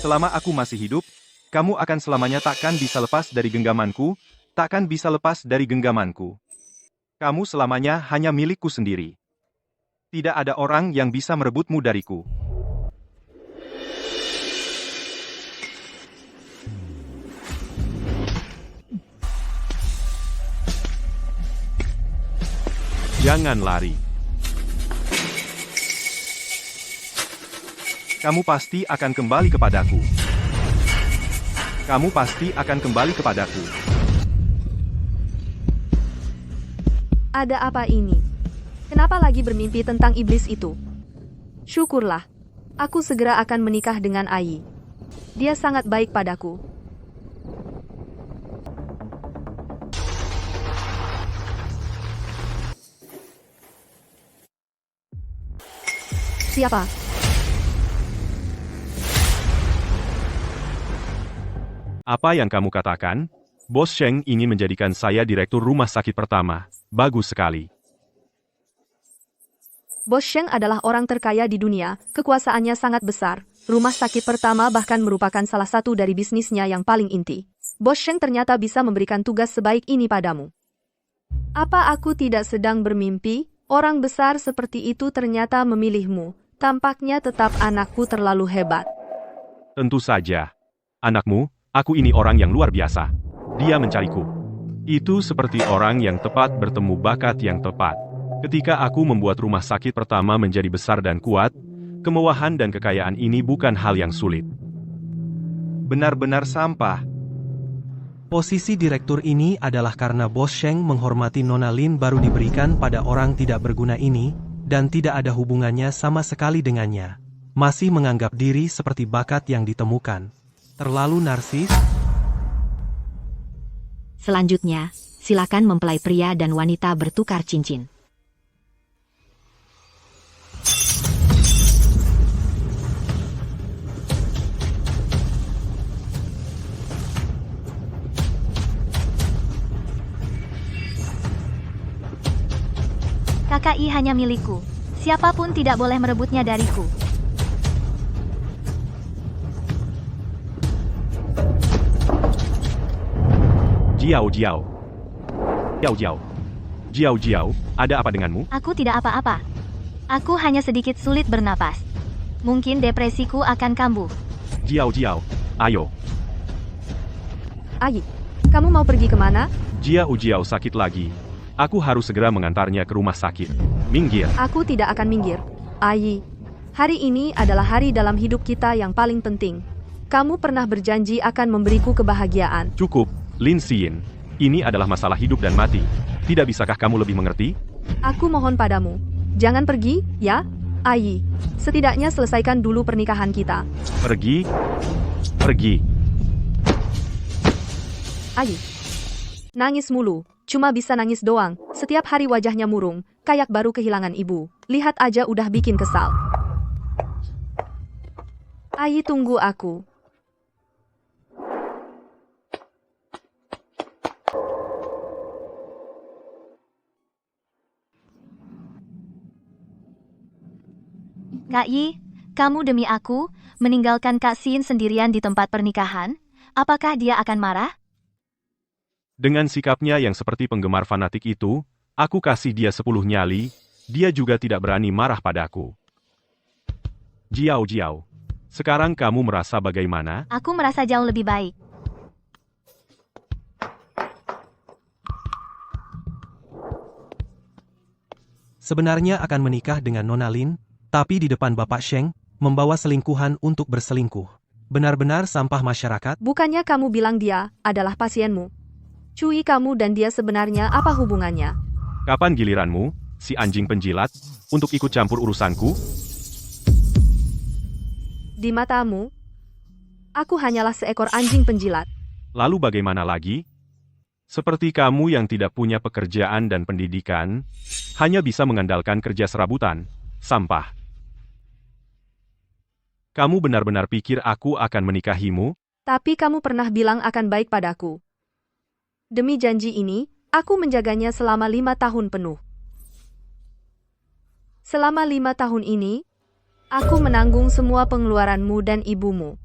Selama aku masih hidup, kamu akan selamanya takkan bisa lepas dari genggamanku, takkan bisa lepas dari genggamanku. Kamu selamanya hanya milikku sendiri. Tidak ada orang yang bisa merebutmu dariku. Jangan lari. Kamu pasti akan kembali kepadaku. Kamu pasti akan kembali kepadaku. Ada apa ini? Kenapa lagi bermimpi tentang iblis itu? Syukurlah. Aku segera akan menikah dengan Ai. Dia sangat baik padaku. Siapa? Apa yang kamu katakan? Bos Sheng ingin menjadikan saya direktur rumah sakit pertama. Bagus sekali. Bos Sheng adalah orang terkaya di dunia, kekuasaannya sangat besar. Rumah sakit pertama bahkan merupakan salah satu dari bisnisnya yang paling inti. Bos Sheng ternyata bisa memberikan tugas sebaik ini padamu. Apa aku tidak sedang bermimpi? Orang besar seperti itu ternyata memilihmu. Tampaknya tetap anakku terlalu hebat. Tentu saja. Anakmu, aku ini orang yang luar biasa. Dia mencariku. Itu seperti orang yang tepat bertemu bakat yang tepat. Ketika aku membuat rumah sakit pertama menjadi besar dan kuat, kemewahan dan kekayaan ini bukan hal yang sulit. Benar-benar sampah. Posisi direktur ini adalah karena Bos Sheng menghormati Nona Lin baru diberikan pada orang tidak berguna ini, dan tidak ada hubungannya sama sekali dengannya. Masih menganggap diri seperti bakat yang ditemukan. Terlalu narsis. Selanjutnya, silakan mempelai pria dan wanita bertukar cincin. KKI hanya milikku. Siapapun tidak boleh merebutnya dariku. Jiao Jiao. Jiao Jiao. Jiao Jiao, ada apa denganmu? Aku tidak apa-apa. Aku hanya sedikit sulit bernapas. Mungkin depresiku akan kambuh. Jiao Jiao, ayo. Ai, kamu mau pergi kemana? Jiao Jiao sakit lagi. Aku harus segera mengantarnya ke rumah sakit. Minggir. Aku tidak akan minggir. Ai, hari ini adalah hari dalam hidup kita yang paling penting. Kamu pernah berjanji akan memberiku kebahagiaan. Cukup, Lin Xin. Ini adalah masalah hidup dan mati. Tidak bisakah kamu lebih mengerti? Aku mohon padamu. Jangan pergi, ya? Ai, setidaknya selesaikan dulu pernikahan kita. Pergi. Pergi. Ai, nangis mulu. Cuma bisa nangis doang. Setiap hari wajahnya murung, kayak baru kehilangan ibu. Lihat aja udah bikin kesal. Ai, tunggu aku. Kak Yi, kamu demi aku, meninggalkan Kak Xin sendirian di tempat pernikahan? Apakah dia akan marah? Dengan sikapnya yang seperti penggemar fanatik itu, aku kasih dia 10 nyali, dia juga tidak berani marah padaku. Jiao Jiao, sekarang kamu merasa bagaimana? Aku merasa jauh lebih baik. Sebenarnya akan menikah dengan Nona Lin, tapi di depan Bapak Sheng, membawa selingkuhan untuk berselingkuh. Benar-benar sampah masyarakat. Bukannya kamu bilang dia adalah pasienmu? Cui, kamu dan dia sebenarnya apa hubungannya? Kapan giliranmu, si anjing penjilat, untuk ikut campur urusanku? Di matamu, aku hanyalah seekor anjing penjilat. Lalu bagaimana lagi? Seperti kamu yang tidak punya pekerjaan dan pendidikan, hanya bisa mengandalkan kerja serabutan, sampah. Kamu benar-benar pikir aku akan menikahimu? Tapi kamu pernah bilang akan baik padaku. Demi janji ini, aku menjaganya selama 5 tahun penuh. Selama 5 tahun ini, aku menanggung semua pengeluaranmu dan ibumu.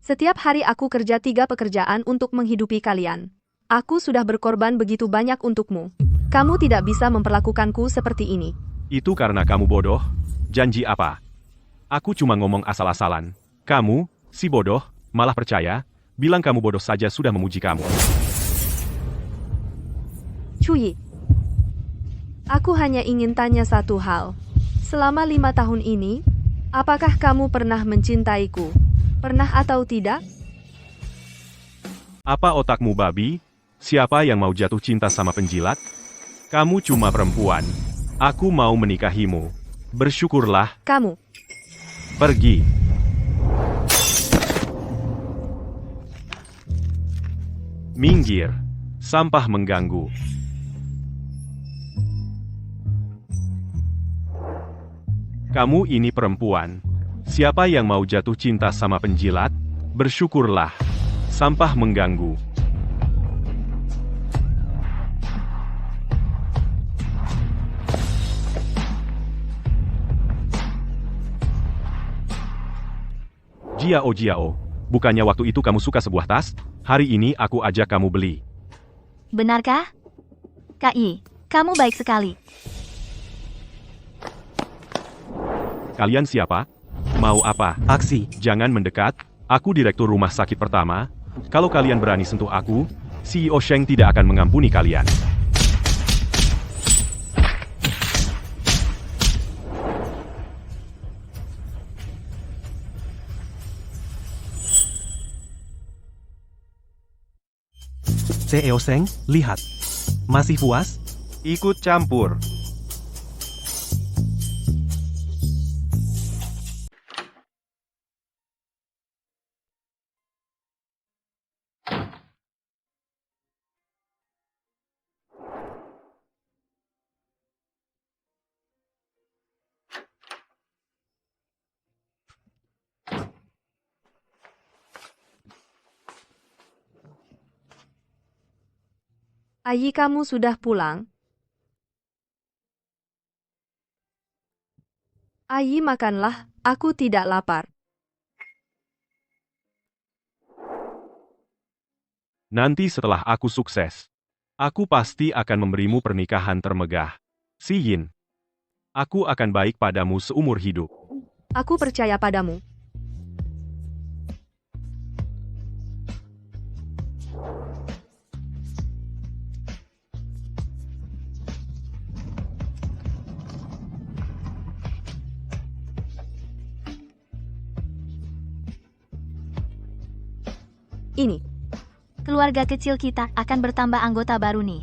Setiap hari aku kerja 3 pekerjaan untuk menghidupi kalian. Aku sudah berkorban begitu banyak untukmu. Kamu tidak bisa memperlakukanku seperti ini. Itu karena kamu bodoh. Janji apa? Aku cuma ngomong asal-asalan. Kamu, si bodoh, malah percaya. Bilang kamu bodoh saja sudah memuji kamu. Cuyi, aku hanya ingin tanya satu hal. Selama 5 tahun ini, apakah kamu pernah mencintaiku? Pernah atau tidak? Apa otakmu babi? Siapa yang mau jatuh cinta sama penjilat? Kamu cuma perempuan. Aku mau menikahimu. Bersyukurlah. Kamu. Pergi. Minggir. Sampah mengganggu. Kamu ini perempuan. Siapa yang mau jatuh cinta sama penjilat? Bersyukurlah. Sampah mengganggu. Jiao, bukannya waktu itu kamu suka sebuah tas? Hari ini aku ajak kamu beli. Benarkah? Kak Yi, kamu baik sekali. Kalian siapa? Mau apa? Aksi. Jangan mendekat, aku direktur rumah sakit pertama. Kalau kalian berani sentuh aku, CEO Sheng tidak akan mengampuni kalian. CEO Sheng, lihat. Masih puas? Ikut campur. Ayi, kamu sudah pulang? Ayi, makanlah, aku tidak lapar. Nanti setelah aku sukses, aku pasti akan memberimu pernikahan termegah. Si Yin, aku akan baik padamu seumur hidup. Aku percaya padamu. Ini. Keluarga kecil kita akan bertambah anggota baru nih.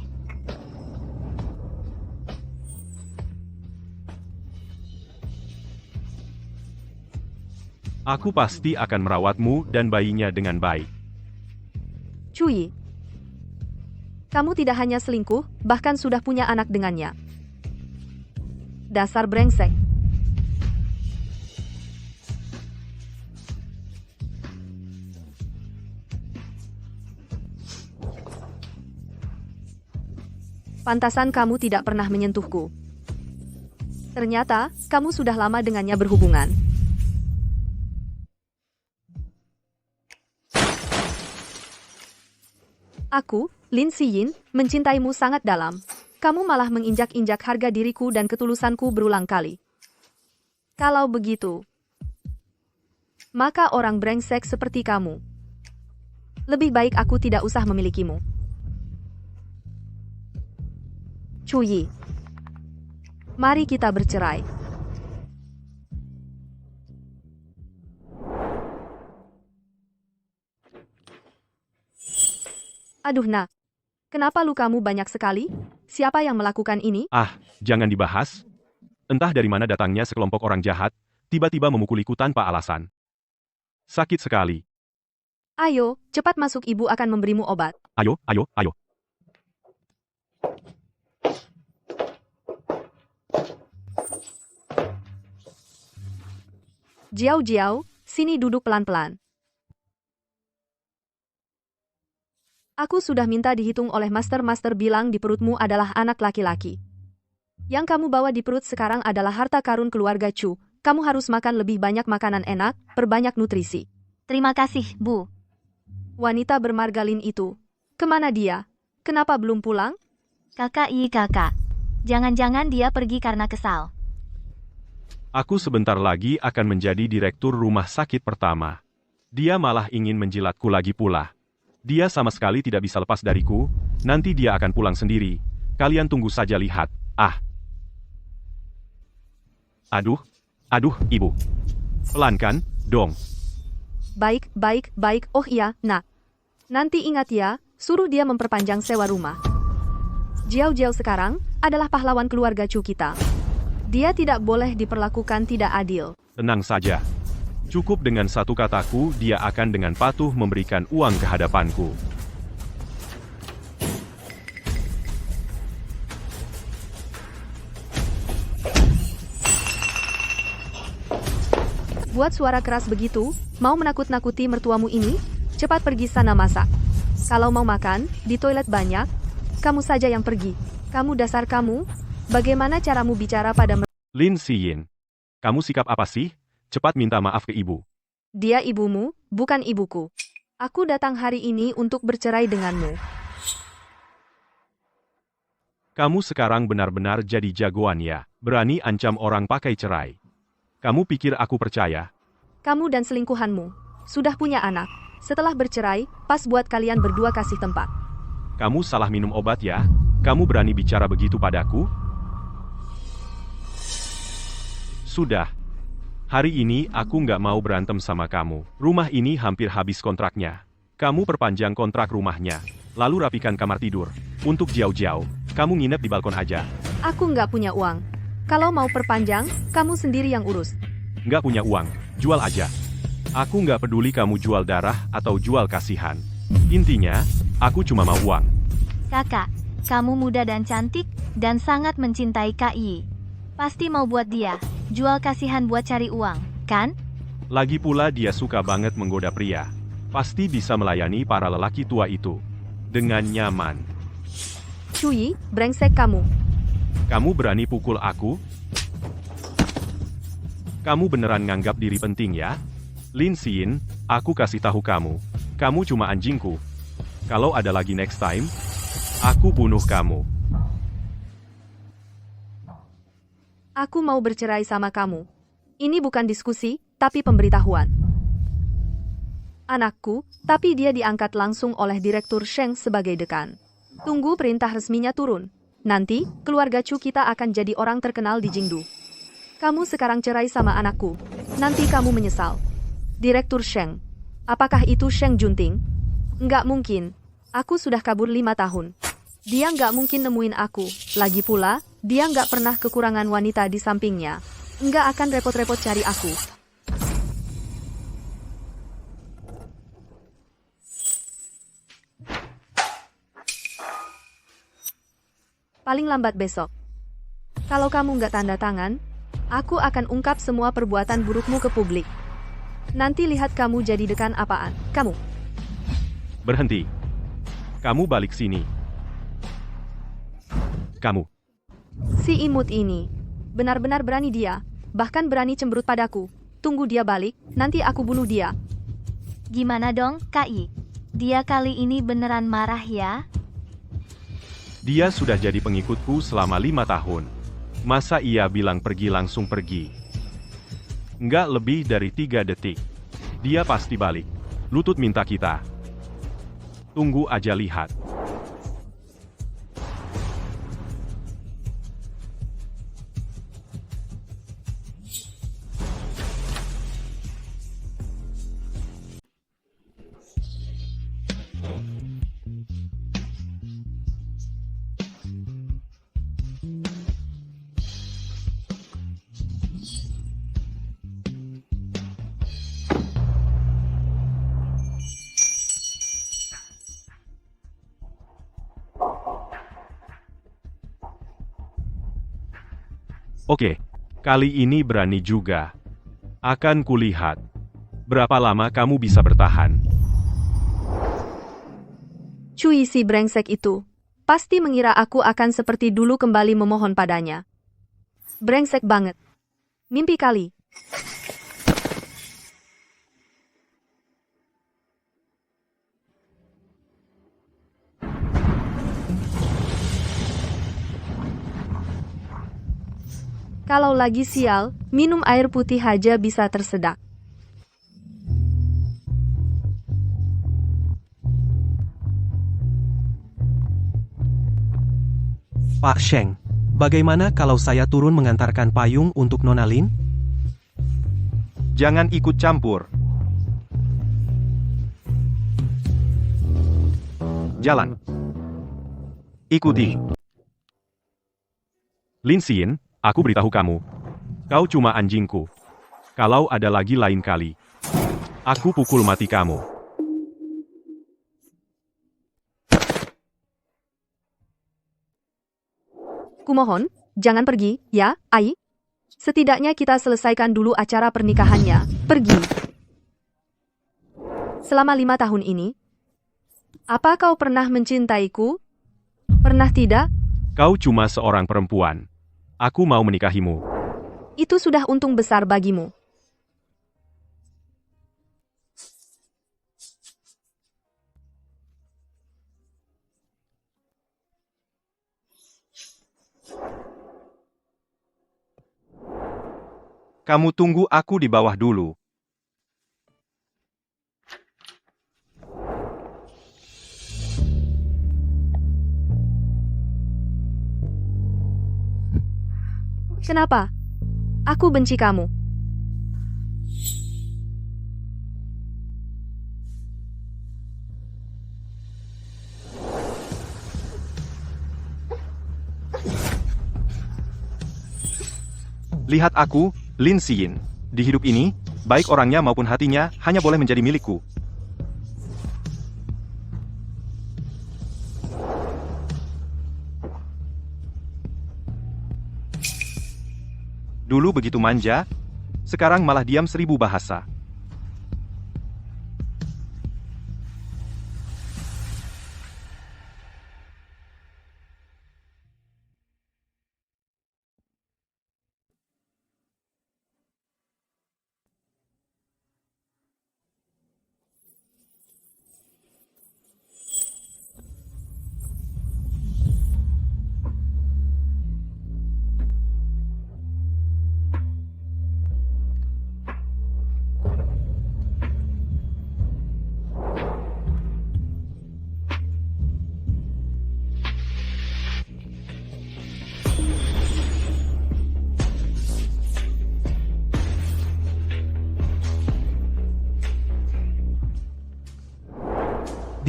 Aku pasti akan merawatmu dan bayinya dengan baik. Cuyi, kamu tidak hanya selingkuh, bahkan sudah punya anak dengannya. Dasar brengsek. Pantasan kamu tidak pernah menyentuhku. Ternyata, kamu sudah lama dengannya berhubungan. Aku, Lin Siyin, mencintaimu sangat dalam. Kamu malah menginjak-injak harga diriku dan ketulusanku berulang kali. Kalau begitu, maka orang brengsek seperti kamu, lebih baik aku tidak usah memilikimu. Cuyi, mari kita bercerai. Aduh nak, kenapa lukamu banyak sekali? Siapa yang melakukan ini? Jangan dibahas. Entah dari mana datangnya sekelompok orang jahat, tiba-tiba memukuliku tanpa alasan. Sakit sekali. Ayo, cepat masuk, ibu akan memberimu obat. Ayo. Jiao, sini duduk pelan-pelan. Aku sudah minta dihitung oleh master bilang di perutmu adalah anak laki-laki. Yang kamu bawa di perut sekarang adalah harta karun keluarga Chu. Kamu harus makan lebih banyak makanan enak, perbanyak nutrisi. Terima kasih, Bu. Wanita bermargalin itu. Kemana dia? Kenapa belum pulang? Kakak. Jangan-jangan dia pergi karena kesal. Aku sebentar lagi akan menjadi direktur rumah sakit pertama. Dia malah ingin menjilatku lagi pula. Dia sama sekali tidak bisa lepas dariku, nanti dia akan pulang sendiri. Kalian tunggu saja lihat. Aduh, ibu. Pelan kan, dong. Baik. Oh iya, nak. Nanti ingat ya, suruh dia memperpanjang sewa rumah. Jiao sekarang adalah pahlawan keluarga Chu kita. Dia tidak boleh diperlakukan tidak adil. Tenang saja. Cukup dengan satu kataku, dia akan dengan patuh memberikan uang ke hadapanku. Buat suara keras begitu, mau menakut-nakuti mertuamu ini? Cepat pergi sana masak. Kalau mau makan, di toilet banyak. Kamu saja yang pergi. Kamu dasar kamu, bagaimana caramu bicara pada Lin Siyin, kamu sikap apa sih? Cepat minta maaf ke ibu. Dia ibumu, bukan ibuku. Aku datang hari ini untuk bercerai denganmu. Kamu sekarang benar-benar jadi jagoan ya, berani ancam orang pakai cerai. Kamu pikir aku percaya? Kamu dan selingkuhanmu sudah punya anak. Setelah bercerai, pas buat kalian berdua kasih tempat. Kamu salah minum obat ya? Kamu berani bicara begitu padaku? Sudah. Hari ini aku nggak mau berantem sama kamu. Rumah ini hampir habis kontraknya. Kamu perpanjang kontrak rumahnya. Lalu rapikan kamar tidur. Untuk Jiao, kamu nginep di balkon aja. Aku nggak punya uang. Kalau mau perpanjang, kamu sendiri yang urus. Nggak punya uang, jual aja. Aku nggak peduli kamu jual darah atau jual kasihan. Intinya, aku cuma mau uang. Kakak, kamu muda dan cantik, dan sangat mencintai Kak Yi. Pasti mau buat dia jual kasihan buat cari uang, kan? Lagi pula dia suka banget menggoda pria. Pasti bisa melayani para lelaki tua itu. Dengan nyaman. Cui, brengsek kamu. Kamu berani pukul aku? Kamu beneran nganggap diri penting ya? Lin Xin, aku kasih tahu kamu. Kamu cuma anjingku. Kalau ada lagi next time, aku bunuh kamu. Aku mau bercerai sama kamu. Ini bukan diskusi, tapi pemberitahuan. Anakku, tapi dia diangkat langsung oleh Direktur Sheng sebagai dekan. Tunggu perintah resminya turun. Nanti, keluarga Chu kita akan jadi orang terkenal di Jingdu. Kamu sekarang cerai sama anakku. Nanti kamu menyesal. Direktur Sheng. Apakah itu Sheng Junting? Nggak mungkin. Aku sudah kabur 5 tahun. Dia nggak mungkin nemuin aku. Lagi pula, dia nggak pernah kekurangan wanita di sampingnya. Nggak akan repot-repot cari aku. Paling lambat besok. Kalau kamu nggak tanda tangan, aku akan ungkap semua perbuatan burukmu ke publik. Nanti lihat kamu jadi dekan apaan. Kamu. Berhenti. Kamu balik sini. Kamu. Si imut ini. Benar-benar berani dia. Bahkan berani cemberut padaku. Tunggu dia balik, nanti aku bunuh dia. Gimana dong, Kak Yi? Dia kali ini beneran marah ya? Dia sudah jadi pengikutku selama 5 tahun. Masa ia bilang pergi langsung pergi? Nggak lebih dari 3 detik. Dia pasti balik. Lutut minta kita. Tunggu aja lihat. Oke, kali ini berani juga. Akan kulihat. Berapa lama kamu bisa bertahan? Cui si brengsek itu. Pasti mengira aku akan seperti dulu kembali memohon padanya. Brengsek banget. Mimpi kali. Kalau lagi sial, minum air putih aja bisa tersedak. Pak Sheng, bagaimana kalau saya turun mengantarkan payung untuk Nona Lin? Jangan ikut campur. Jalan. Ikuti. Lin Xin, aku beritahu kamu. Kau cuma anjingku. Kalau ada lagi lain kali, aku pukul mati kamu. Kumohon, jangan pergi, ya, Ai. Setidaknya kita selesaikan dulu acara pernikahannya. Pergi. Selama 5 tahun ini, apa kau pernah mencintaiku? Pernah tidak? Kau cuma seorang perempuan. Aku mau menikahimu. Itu sudah untung besar bagimu. Kamu tunggu aku di bawah dulu. Kenapa? Aku benci kamu. Lihat aku, Lin Xin. Di hidup ini, baik orangnya maupun hatinya hanya boleh menjadi milikku. Dulu begitu manja, sekarang malah diam 1000 bahasa.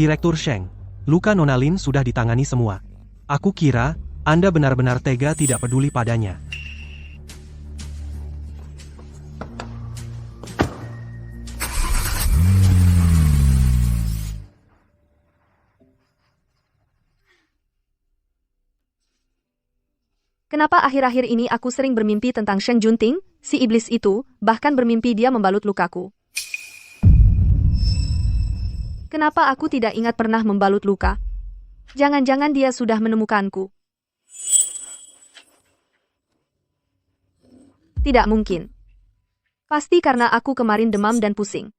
Direktur Sheng, luka Nona Lin sudah ditangani semua. Aku kira, Anda benar-benar tega tidak peduli padanya. Kenapa akhir-akhir ini aku sering bermimpi tentang Sheng Junting, si iblis itu, bahkan bermimpi dia membalut lukaku. Kenapa aku tidak ingat pernah membalut luka? Jangan-jangan dia sudah menemukanku. Tidak mungkin. Pasti karena aku kemarin demam dan pusing.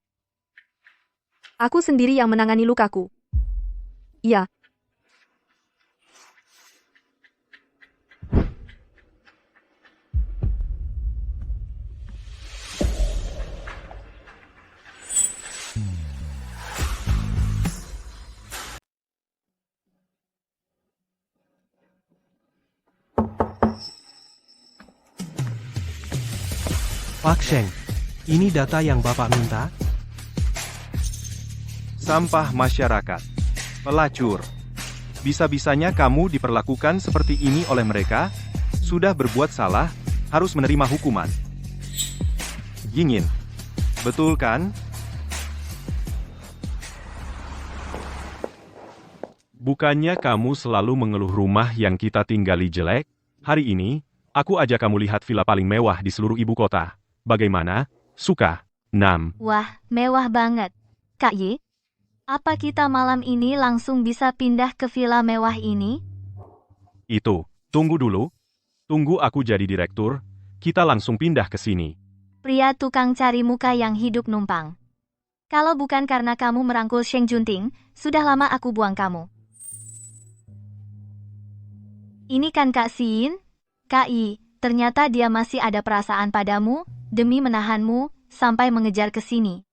Aku sendiri yang menangani lukaku. Iya. Pak Sheng, ini data yang Bapak minta? Sampah masyarakat. Pelacur. Bisa-bisanya kamu diperlakukan seperti ini oleh mereka? Sudah berbuat salah, harus menerima hukuman. Yingin. Betul kan? Bukannya kamu selalu mengeluh rumah yang kita tinggali jelek? Hari ini, aku ajak kamu lihat villa paling mewah di seluruh ibu kota. Bagaimana? Suka? 6. Wah, mewah banget. Kak Yi, apa kita malam ini langsung bisa pindah ke villa mewah ini? Itu, tunggu dulu. Tunggu aku jadi direktur, kita langsung pindah ke sini. Pria tukang cari muka yang hidup numpang. Kalau bukan karena kamu merangkul Sheng Junting, sudah lama aku buang kamu. Ini kan Kak Xin? Kak Yi, ternyata dia masih ada perasaan padamu, demi menahanmu, sampai mengejar ke sini.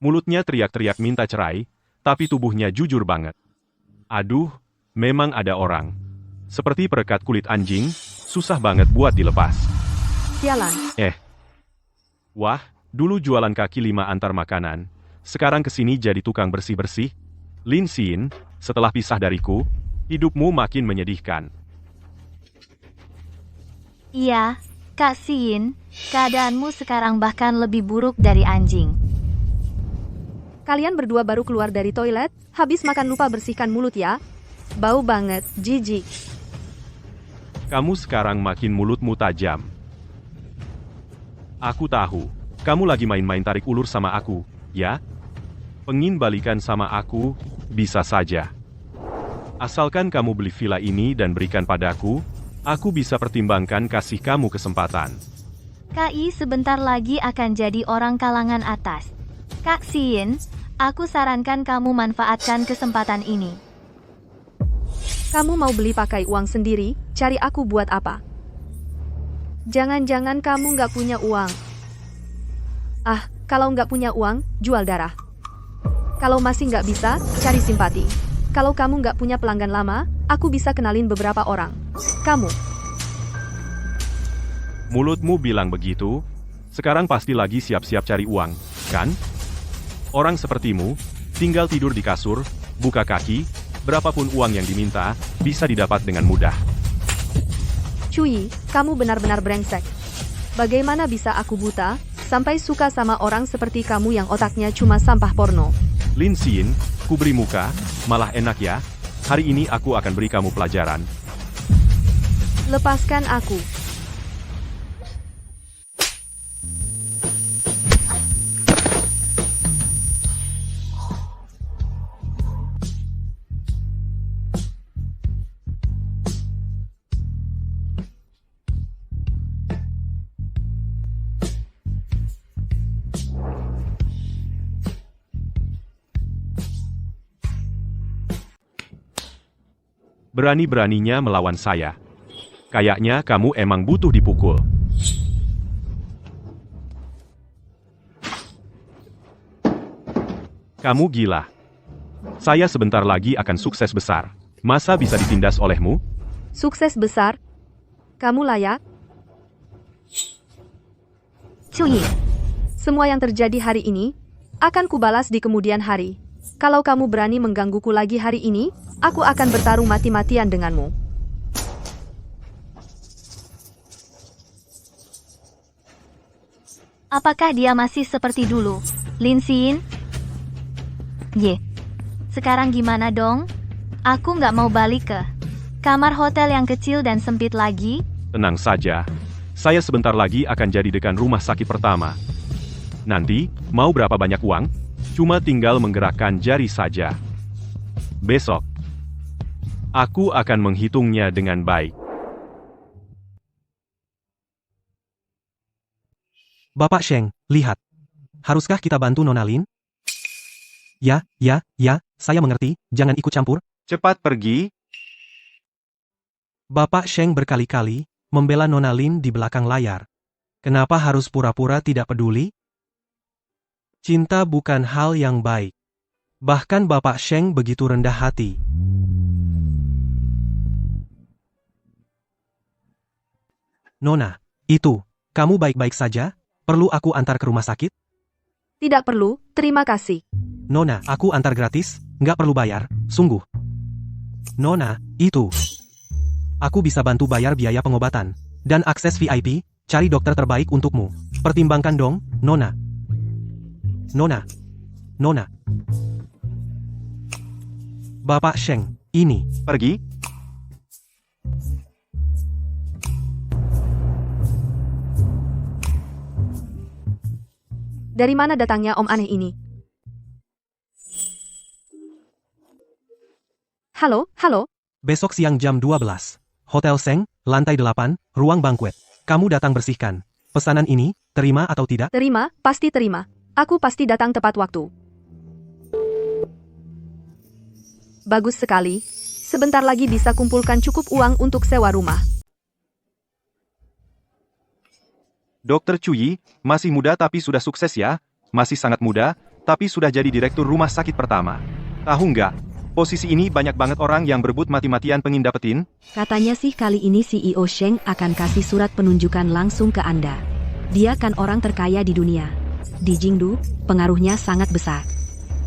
Mulutnya teriak-teriak minta cerai, tapi tubuhnya jujur banget. Aduh, memang ada orang. Seperti perekat kulit anjing, susah banget buat dilepas. Sialan. Wah, dulu jualan kaki lima antar makanan. Sekarang kesini jadi tukang bersih-bersih. Lin Xin, setelah pisah dariku, hidupmu makin menyedihkan. Iya, Kak Xin, keadaanmu sekarang bahkan lebih buruk dari anjing. Kalian berdua baru keluar dari toilet, habis makan lupa bersihkan mulut ya. Bau banget, jijik. Kamu sekarang makin mulutmu tajam. Aku tahu, kamu lagi main-main tarik ulur sama aku, ya? Pengin balikan sama aku, bisa saja. Asalkan kamu beli villa ini dan berikan padaku, aku bisa pertimbangkan kasih kamu kesempatan. KI sebentar lagi akan jadi orang kalangan atas. Kak Xin, aku sarankan kamu manfaatkan kesempatan ini. Kamu mau beli pakai uang sendiri, cari aku buat apa? Jangan-jangan kamu nggak punya uang. Ah, kalau nggak punya uang, jual darah. Kalau masih nggak bisa, cari simpati. Kalau kamu nggak punya pelanggan lama, aku bisa kenalin beberapa orang. Kamu. Mulutmu bilang begitu, sekarang pasti lagi siap-siap cari uang, kan? Orang sepertimu, tinggal tidur di kasur, buka kaki, berapapun uang yang diminta, bisa didapat dengan mudah. Cui, kamu benar-benar brengsek. Bagaimana bisa aku buta, sampai suka sama orang seperti kamu yang otaknya cuma sampah porno? Lin Xin, ku beri muka, malah enak ya. Hari ini aku akan beri kamu pelajaran. Lepaskan aku. Berani-beraninya melawan saya. Kayaknya kamu emang butuh dipukul. Kamu gila. Saya sebentar lagi akan sukses besar. Masa bisa ditindas olehmu? Sukses besar. Kamu layak. Cui, Semua yang terjadi hari ini, akan kubalas di kemudian hari. Kalau kamu berani menggangguku lagi hari ini, aku akan bertarung mati-matian denganmu. apakah dia masih seperti dulu? Lin Xin? Sekarang gimana dong? Aku nggak mau balik ke kamar hotel yang kecil dan sempit lagi. Tenang saja. Saya sebentar lagi akan jadi dekan rumah sakit pertama. Nanti, mau berapa banyak uang? Cuma tinggal menggerakkan jari saja. Besok, aku akan menghitungnya dengan baik. Bapak Sheng, lihat. Haruskah kita bantu Nona Lin? Ya, saya mengerti, jangan ikut campur. Cepat pergi. Bapak Sheng berkali-kali membela Nona Lin di belakang layar. Kenapa harus pura-pura tidak peduli? Cinta bukan hal yang baik. Bahkan Bapak Sheng begitu rendah hati. Nona, itu, kamu baik-baik saja? Perlu aku antar ke rumah sakit? Tidak perlu, terima kasih. Nona, aku antar gratis, nggak perlu bayar, sungguh. Nona, itu. Aku bisa bantu bayar biaya pengobatan. Dan akses VIP, cari dokter terbaik untukmu. Pertimbangkan dong, Nona. Nona. Bapak Sheng, ini. Pergi. Dari mana datangnya om aneh ini? Halo? Besok siang jam 12. Hotel Seng, lantai 8, ruang banquet. Kamu datang bersihkan. Pesanan ini, terima atau tidak? Terima, pasti terima. Aku pasti datang tepat waktu. Bagus sekali. Sebentar lagi bisa kumpulkan cukup uang untuk sewa rumah. Dokter Chuyi, masih muda tapi sudah sukses ya. Masih sangat muda, tapi sudah jadi direktur rumah sakit pertama. Tahu nggak? Posisi ini banyak banget orang yang berebut mati-matian pengen dapetin. Katanya sih kali ini CEO Sheng akan kasih surat penunjukan langsung ke Anda. Dia kan orang terkaya di dunia. Di Jingdu, pengaruhnya sangat besar.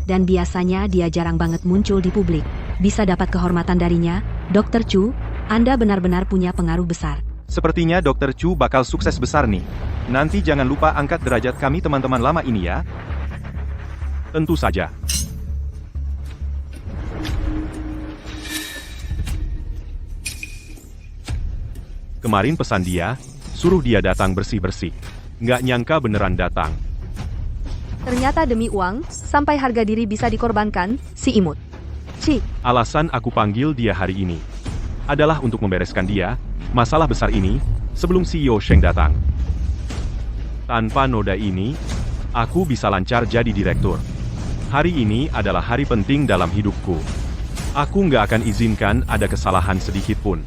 Dan biasanya dia jarang banget muncul di publik. Bisa dapat kehormatan darinya, Dr. Chu, Anda benar-benar punya pengaruh besar. Sepertinya Dr. Chu bakal sukses besar nih. Nanti jangan lupa angkat derajat kami teman-teman lama ini ya. Tentu saja. Kemarin pesan dia, suruh dia datang bersih-bersih. Nggak nyangka beneran datang. Ternyata demi uang, sampai harga diri bisa dikorbankan, si imut. Alasan aku panggil dia hari ini adalah untuk membereskan dia, masalah besar ini, sebelum CEO Sheng datang. Tanpa noda ini, aku bisa lancar jadi direktur. Hari ini adalah hari penting dalam hidupku. Aku nggak akan izinkan ada kesalahan sedikit pun.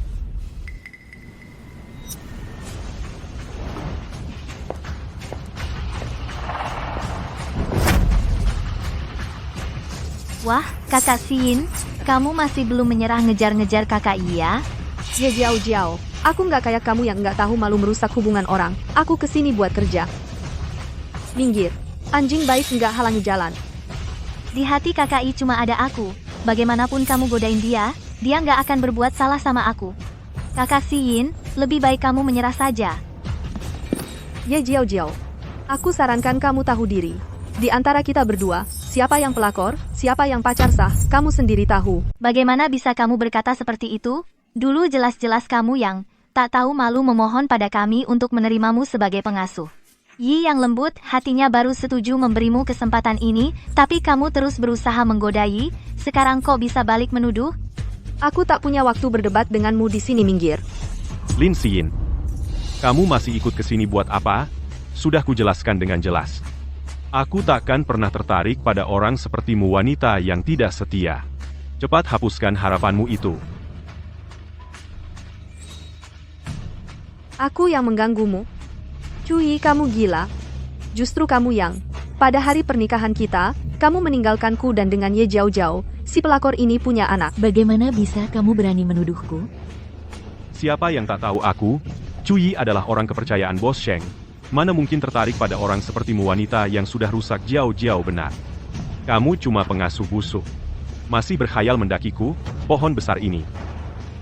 Wah, kakak Xin, kamu masih belum menyerah ngejar-ngejar kakak iya? Ye Jiao Jiao, aku nggak kayak kamu yang nggak tahu malu merusak hubungan orang. Aku kesini buat kerja. Minggir, anjing baik nggak halangi jalan. Di hati kakak I cuma ada aku. Bagaimanapun kamu godain dia nggak akan berbuat salah sama aku. Kakak Xin, lebih baik kamu menyerah saja. Ye Jiao Jiao, aku sarankan kamu tahu diri. Di antara kita berdua, siapa yang pelakor, siapa yang pacar sah, kamu sendiri tahu. Bagaimana bisa kamu berkata seperti itu? Dulu jelas-jelas kamu yang tak tahu malu memohon pada kami untuk menerimamu sebagai pengasuh. Yi yang lembut hatinya baru setuju memberimu kesempatan ini, tapi kamu terus berusaha menggodai, sekarang kok bisa balik menuduh? Aku tak punya waktu berdebat denganmu di sini, minggir. Lin Xin, kamu masih ikut ke sini buat apa? Sudah kujelaskan dengan jelas. Aku takkan pernah tertarik pada orang sepertimu, wanita yang tidak setia. Cepat hapuskan harapanmu itu. Aku yang mengganggumu? Cuy, kamu gila. Justru kamu yang, pada hari pernikahan kita, kamu meninggalkanku dan dengan Ye Jiao Jiao, si pelakor ini punya anak. Bagaimana bisa kamu berani menuduhku? Siapa yang tak tahu aku? Cuyi adalah orang kepercayaan Bos Sheng. Mana mungkin tertarik pada orang sepertimu, wanita yang sudah rusak Jiao Jiao benar. Kamu cuma pengasuh busuk. Masih berkhayal mendakiku, pohon besar ini.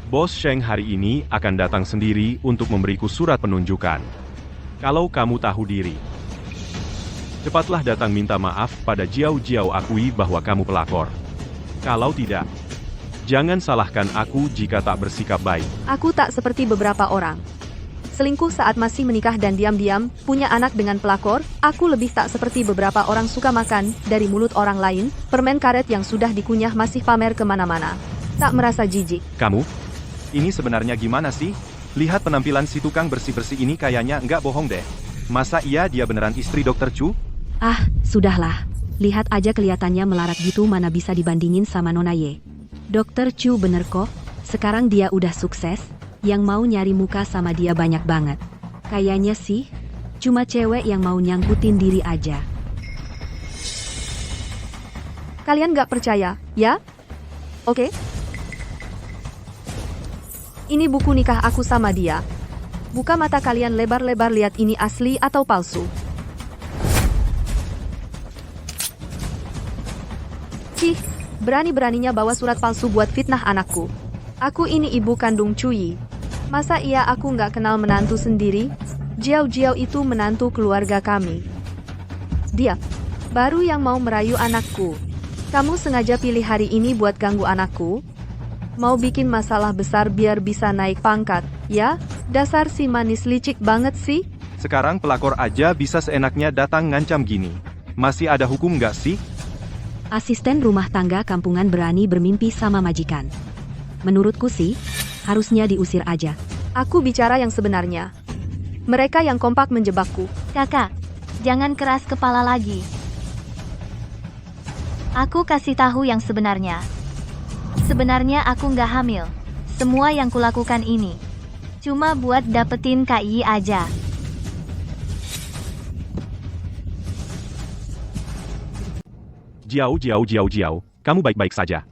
Bos Sheng hari ini akan datang sendiri untuk memberiku surat penunjukan. Kalau kamu tahu diri, cepatlah datang minta maaf pada Jiao Jiao, akui bahwa kamu pelakor. Kalau tidak, jangan salahkan aku jika tak bersikap baik. Aku tak seperti beberapa orang. Selingkuh saat masih menikah dan diam-diam, punya anak dengan pelakor, aku lebih tak seperti beberapa orang suka makan dari mulut orang lain, permen karet yang sudah dikunyah masih pamer kemana-mana. Tak merasa jijik. Kamu? Ini sebenarnya gimana sih? Lihat penampilan si tukang bersih-bersih ini, kayaknya nggak bohong deh. Masa iya dia beneran istri Dr. Chu? Ah, sudahlah. Lihat aja kelihatannya melarat gitu, mana bisa dibandingin sama Nona Ye. Dr. Chu bener kok, sekarang dia udah sukses. Yang mau nyari muka sama dia banyak banget. Kayaknya sih, cuma cewek yang mau nyangkutin diri aja. Kalian gak percaya, ya? Oke? Ini buku nikah aku sama dia. Buka mata kalian lebar-lebar, lihat ini asli atau palsu. Cih, berani-beraninya bawa surat palsu buat fitnah anakku. Aku ini ibu kandung Cuyi. Masa iya aku nggak kenal menantu sendiri? Jiao Jiao itu menantu keluarga kami. Dia baru yang mau merayu anakku. Kamu sengaja pilih hari ini buat ganggu anakku? Mau bikin masalah besar biar bisa naik pangkat, ya? Dasar si manis licik banget sih. Sekarang pelakor aja bisa seenaknya datang ngancam gini. Masih ada hukum nggak sih? Asisten rumah tangga kampungan berani bermimpi sama majikan. Menurutku sih, harusnya diusir aja. Aku bicara yang sebenarnya. Mereka yang kompak menjebakku. Kakak, jangan keras kepala lagi. Aku kasih tahu yang sebenarnya. Sebenarnya aku nggak hamil. Semua yang kulakukan ini cuma buat dapetin KI aja. Jiao, kamu baik-baik saja.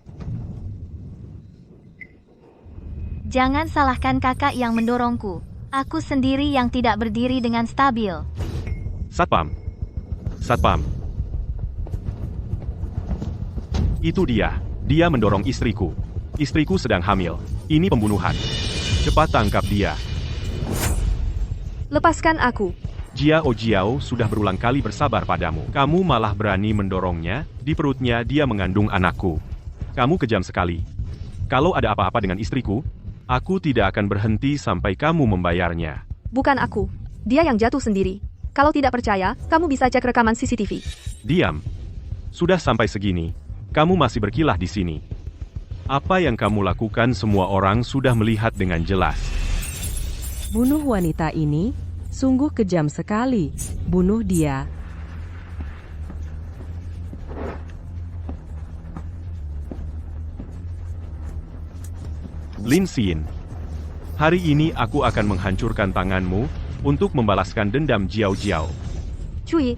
Jangan salahkan kakak yang mendorongku. Aku sendiri yang tidak berdiri dengan stabil. Satpam. Itu dia mendorong istriku. Istriku sedang hamil. Ini pembunuhan. Cepat tangkap dia. Lepaskan aku. Jiao sudah berulang kali bersabar padamu. Kamu malah berani mendorongnya, di perutnya dia mengandung anakku. Kamu kejam sekali. Kalau ada apa-apa dengan istriku, aku tidak akan berhenti sampai kamu membayarnya. Bukan aku. Dia yang jatuh sendiri. Kalau tidak percaya, kamu bisa cek rekaman CCTV. Diam. Sudah sampai segini, kamu masih berkilah di sini. Apa yang kamu lakukan semua orang sudah melihat dengan jelas. Bunuh wanita ini, sungguh kejam sekali. Bunuh dia. Lin Xin, hari ini aku akan menghancurkan tanganmu untuk membalaskan dendam Jiao. Cui,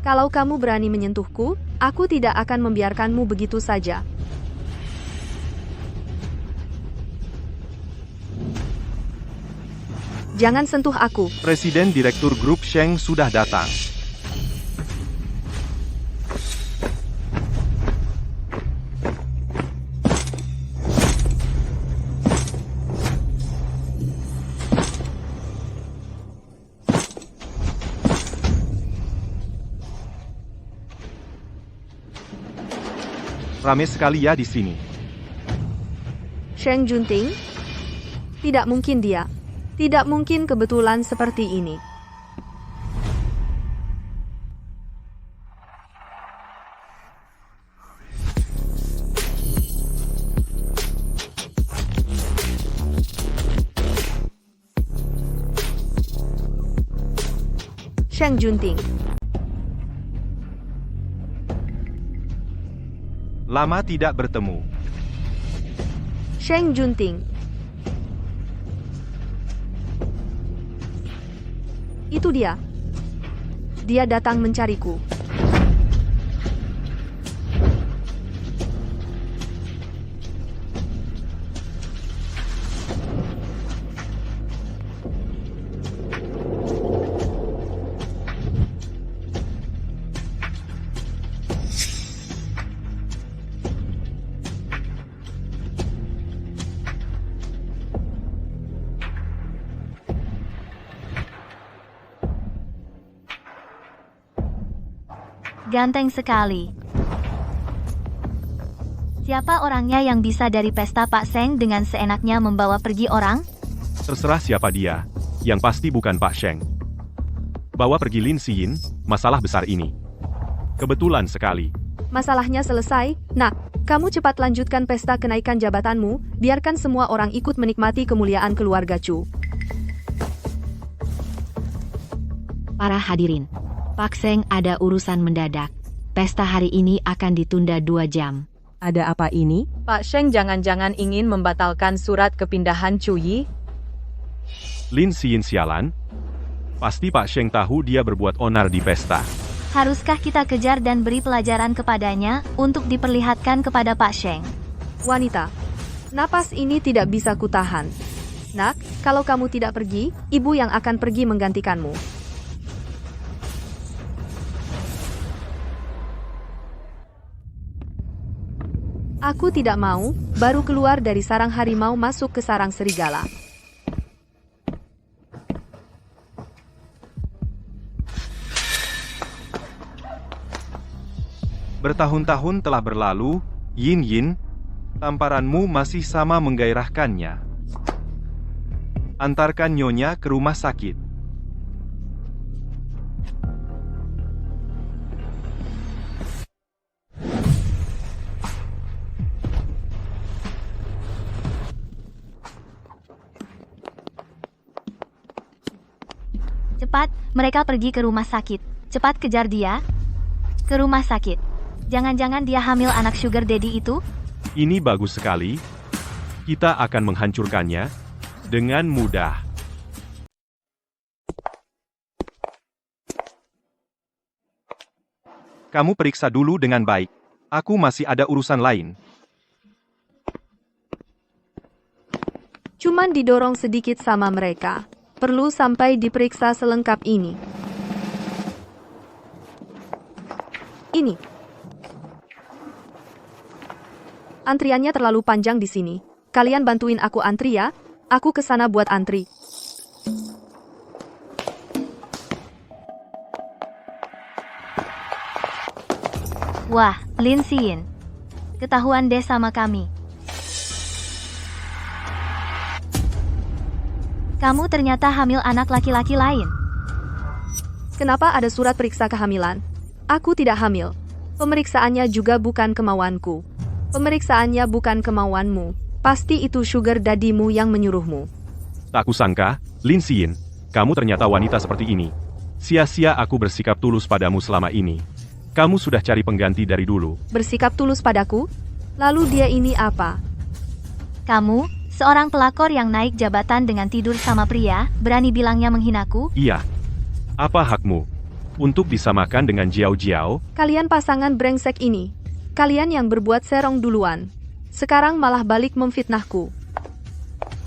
kalau kamu berani menyentuhku, aku tidak akan membiarkanmu begitu saja. Jangan sentuh aku. Presiden Direktur Grup Sheng sudah datang. Rame sekali ya di sini. Sheng Junting? Tidak mungkin dia. Tidak mungkin kebetulan seperti ini. Sheng Junting. Lama tidak bertemu. Sheng Junting. Itu dia. Dia datang mencariku. Ganteng sekali. Siapa orangnya yang bisa dari pesta Pak Sheng dengan seenaknya membawa pergi orang? Terserah siapa dia, yang pasti bukan Pak Sheng. Bawa pergi Lin Xin, masalah besar ini. Kebetulan sekali. Masalahnya selesai. Nak, kamu cepat lanjutkan pesta kenaikan jabatanmu, biarkan semua orang ikut menikmati kemuliaan keluarga Chu. Para hadirin, Pak Sheng ada urusan mendadak. Pesta hari ini akan ditunda 2 jam. Ada apa ini? Pak Sheng jangan-jangan ingin membatalkan surat kepindahan Cuyi? Lin Xin sialan. Pasti Pak Sheng tahu dia berbuat onar di pesta. Haruskah kita kejar dan beri pelajaran kepadanya untuk diperlihatkan kepada Pak Sheng? Wanita, napas ini tidak bisa kutahan. Nak, kalau kamu tidak pergi, ibu yang akan pergi menggantikanmu. Aku tidak mau, baru keluar dari sarang harimau masuk ke sarang serigala. Bertahun-tahun telah berlalu, Yin, tamparanmu masih sama menggairahkannya. Antarkan Nyonya ke rumah sakit. Cepat, mereka pergi ke rumah sakit. Cepat kejar dia. Ke rumah sakit. Jangan-jangan dia hamil anak sugar daddy itu? Ini bagus sekali. Kita akan menghancurkannya dengan mudah. Kamu periksa dulu dengan baik. Aku masih ada urusan lain. Cuman didorong sedikit sama mereka. Perlu sampai diperiksa selengkap ini. Ini. Antriannya terlalu panjang di sini. Kalian bantuin aku antri ya. Aku ke sana buat antri. Wah, Lin Xin. Ketahuan deh sama kami. Kamu ternyata hamil anak laki-laki lain. Kenapa ada surat periksa kehamilan? Aku tidak hamil. Pemeriksaannya juga bukan kemauanku. Pemeriksaannya bukan kemauanmu. Pasti itu sugar daddy-mu yang menyuruhmu. Tak kusangka, Lin Xin, kamu ternyata wanita seperti ini. Sia-sia aku bersikap tulus padamu selama ini. Kamu sudah cari pengganti dari dulu. Bersikap tulus padaku? Lalu dia ini apa? Kamu, seorang pelakor yang naik jabatan dengan tidur sama pria, berani bilangnya menghinaku? Iya. Apa hakmu? Untuk disamakan dengan Jiao Jiao? Kalian pasangan brengsek ini. Kalian yang berbuat serong duluan. Sekarang malah balik memfitnahku.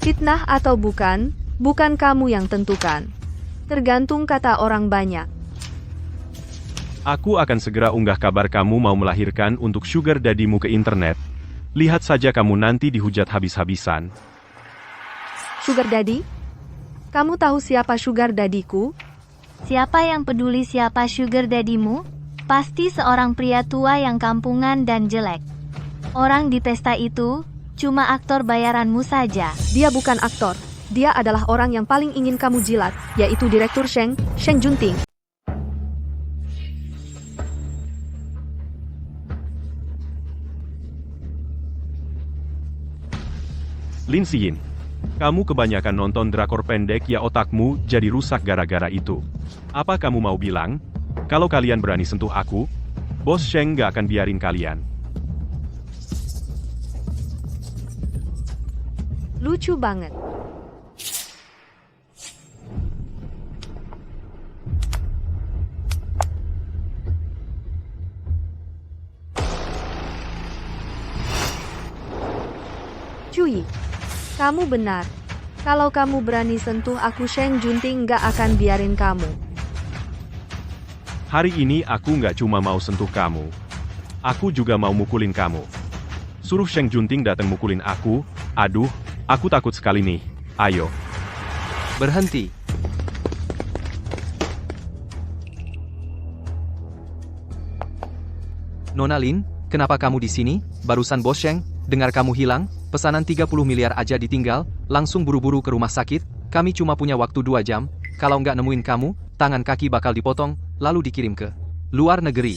Fitnah atau bukan, bukan kamu yang tentukan. Tergantung kata orang banyak. Aku akan segera unggah kabar kamu mau melahirkan untuk sugar daddy-mu ke internet. Lihat saja kamu nanti dihujat habis-habisan. Sugar daddy? Kamu tahu siapa sugar daddy-ku? Siapa yang peduli siapa sugar daddy-mu? Pasti seorang pria tua yang kampungan dan jelek. Orang di pesta itu, cuma aktor bayaranmu saja. Dia bukan aktor. Dia adalah orang yang paling ingin kamu jilat, yaitu Direktur Sheng Junting. Lin Xin, kamu kebanyakan nonton drakor pendek ya otakmu jadi rusak gara-gara itu. Apa kamu mau bilang? Kalau kalian berani sentuh aku, Bos Sheng gak akan biarin kalian. Lucu banget. Cuy, kamu benar. Kalau kamu berani sentuh aku, Sheng Junting gak akan biarin kamu. Hari ini aku nggak cuma mau sentuh kamu. Aku juga mau mukulin kamu. Suruh Sheng Junting datang mukulin aku. Aduh, aku takut sekali nih. Ayo. Berhenti. Nona Lin, kenapa kamu di sini? Barusan Bos Sheng, dengar kamu hilang, pesanan 30 miliar aja ditinggal, langsung buru-buru ke rumah sakit, kami cuma punya waktu 2 jam, kalau nggak nemuin kamu, tangan kaki bakal dipotong, lalu dikirim ke luar negeri.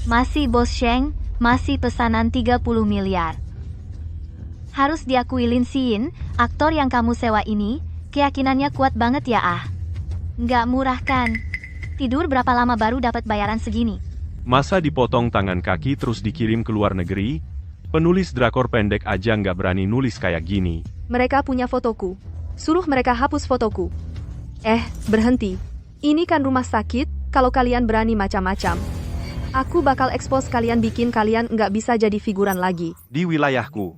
Masih Bos Sheng, masih pesanan 30 miliar. Harus diakui Lin Xin, aktor yang kamu sewa ini, keyakinannya kuat banget ya ah. Nggak murah kan? Tidur berapa lama baru dapat bayaran segini? Masa dipotong tangan kaki terus dikirim ke luar negeri? Penulis drakor pendek aja nggak berani nulis kayak gini. Mereka punya fotoku. Suruh mereka hapus fotoku. Berhenti. Ini kan rumah sakit, kalau kalian berani macam-macam. Aku bakal expose kalian, bikin kalian nggak bisa jadi figuran lagi. Di wilayahku.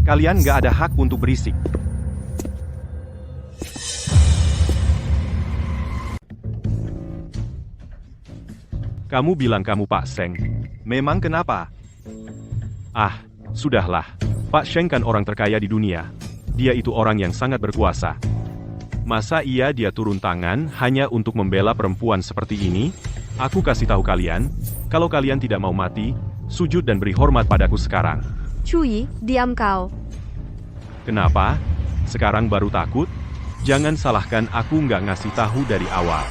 Kalian nggak ada hak untuk berisik. Kamu bilang kamu Pak Sheng. Memang kenapa? Ah, sudahlah. Pak Sheng kan orang terkaya di dunia. Dia itu orang yang sangat berkuasa. Masa iya dia turun tangan hanya untuk membela perempuan seperti ini? Aku kasih tahu kalian, kalau kalian tidak mau mati, sujud dan beri hormat padaku sekarang. Cuy, diam kau. Kenapa? Sekarang baru takut? Jangan salahkan aku nggak ngasih tahu dari awal.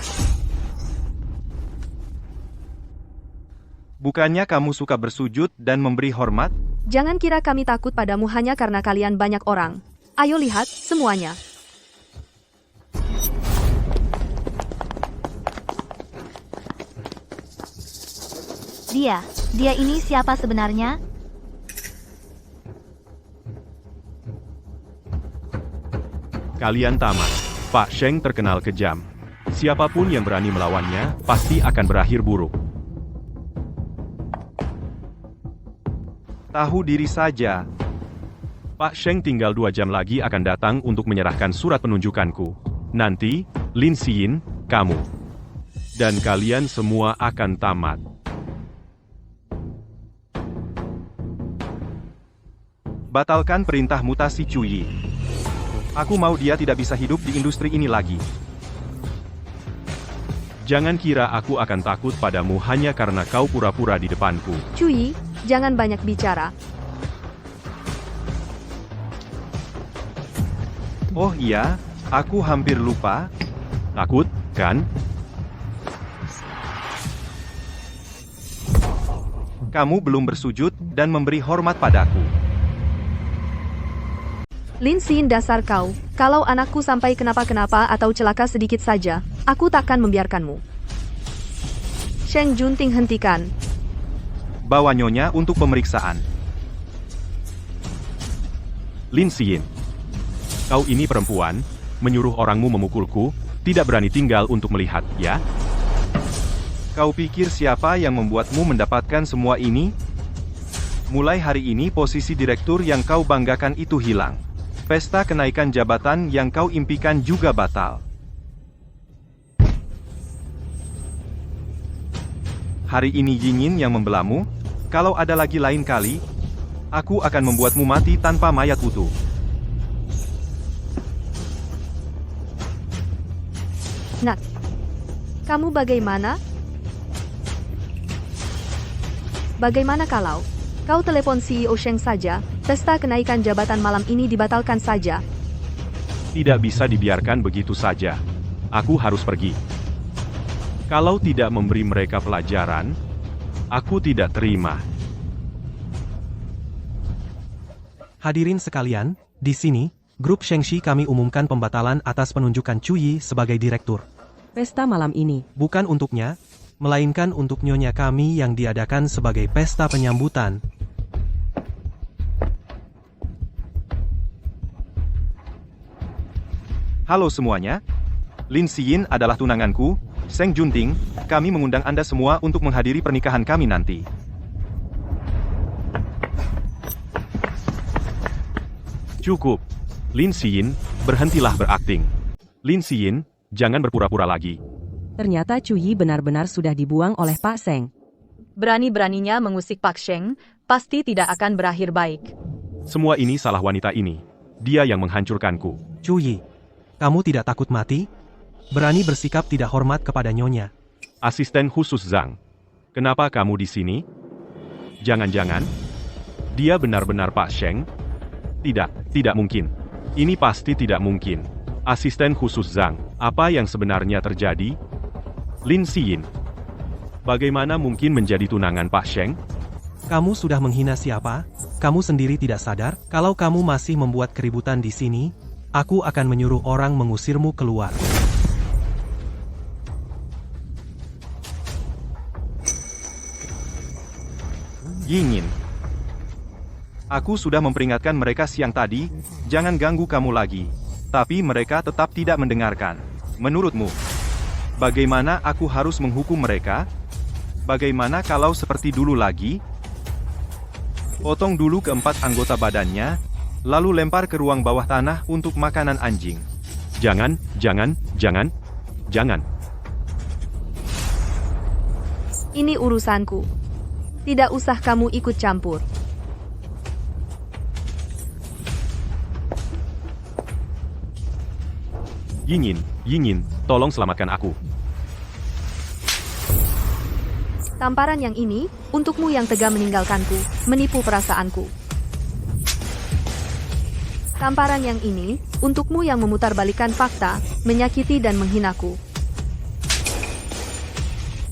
Bukannya kamu suka bersujud dan memberi hormat? Jangan kira kami takut padamu hanya karena kalian banyak orang. Ayo lihat, semuanya. Dia ini siapa sebenarnya? Kalian tamat. Pak Sheng terkenal kejam. Siapapun yang berani melawannya, pasti akan berakhir buruk. Tahu diri saja. Pak Sheng tinggal 2 jam lagi akan datang untuk menyerahkan surat penunjukanku. Nanti, Lin Xin, kamu. Dan kalian semua akan tamat. Batalkan perintah mutasi Cuyi. Aku mau dia tidak bisa hidup di industri ini lagi. Jangan kira aku akan takut padamu hanya karena kau pura-pura di depanku. Cuyi, jangan banyak bicara. Oh iya, aku hampir lupa. Takut, kan? Kamu belum bersujud dan memberi hormat padaku. Lin Xin, dasar kau. Kalau anakku sampai kenapa-kenapa atau celaka sedikit saja, aku takkan membiarkanmu. Sheng Junting, hentikan. Bawa nyonya untuk pemeriksaan. Lin Xin. Kau ini perempuan, menyuruh orangmu memukulku, tidak berani tinggal untuk melihat, ya? Kau pikir siapa yang membuatmu mendapatkan semua ini? Mulai hari ini posisi direktur yang kau banggakan itu hilang. Pesta kenaikan jabatan yang kau impikan juga batal. Hari ini Yingin yang membelamu, kalau ada lagi lain kali, aku akan membuatmu mati tanpa mayat utuh. Nak, kamu bagaimana? Bagaimana kalau kau telepon CEO Sheng saja, pesta kenaikan jabatan malam ini dibatalkan saja. Tidak bisa dibiarkan begitu saja. Aku harus pergi. Kalau tidak memberi mereka pelajaran, aku tidak terima. Hadirin sekalian, di sini, grup Shengshi kami umumkan pembatalan atas penunjukan Cuyi sebagai direktur. Pesta malam ini Bukan untuknya, melainkan untuk nyonya kami yang diadakan sebagai pesta penyambutan. Halo semuanya, Lin Xin adalah tunanganku, Sheng Junting, kami mengundang Anda semua untuk menghadiri pernikahan kami nanti. Cukup. Lin Xin, berhentilah berakting. Lin Xin, jangan berpura-pura lagi. ternyata Cuyi benar-benar sudah dibuang oleh Pak Sheng. Berani-beraninya mengusik Pak Sheng, pasti tidak akan berakhir baik. Semua ini salah wanita ini. Dia yang menghancurkanku. Cuyi, kamu tidak takut mati? Berani bersikap tidak hormat kepada nyonya. Asisten khusus Zhang. Kenapa kamu di sini? Jangan-jangan dia benar-benar Pak Sheng? Tidak mungkin. Ini pasti tidak mungkin. Asisten khusus Zhang, apa yang sebenarnya terjadi? Lin Xin, bagaimana mungkin menjadi tunangan Pak Sheng? Kamu sudah menghina siapa? Kamu sendiri tidak sadar? Kalau kamu masih membuat keributan di sini, aku akan menyuruh orang mengusirmu keluar. Yingin. Aku sudah memperingatkan mereka siang tadi, jangan ganggu kamu lagi. Tapi mereka tetap tidak mendengarkan. Menurutmu, bagaimana aku harus menghukum mereka? Bagaimana kalau seperti dulu lagi? Potong dulu keempat anggota badannya, lalu lempar ke ruang bawah tanah untuk makanan anjing. Jangan. Ini urusanku. Tidak usah kamu ikut campur. Yingin, tolong selamatkan aku. Tamparan yang ini, untukmu yang tega meninggalkanku, menipu perasaanku. Tamparan yang ini, untukmu yang memutarbalikkan fakta, menyakiti dan menghinaku.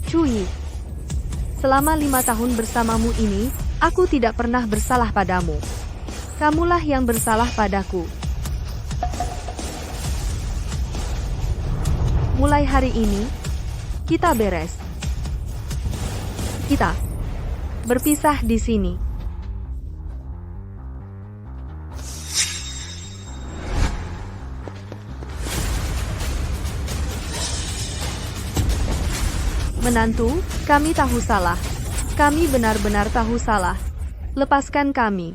Cuyi, selama 5 tahun bersamamu ini, aku tidak pernah bersalah padamu. Kamulah yang bersalah padaku. Mulai hari ini, kita beres. Kita berpisah di sini. Menantu, kami tahu salah. Kami benar-benar tahu salah. Lepaskan kami.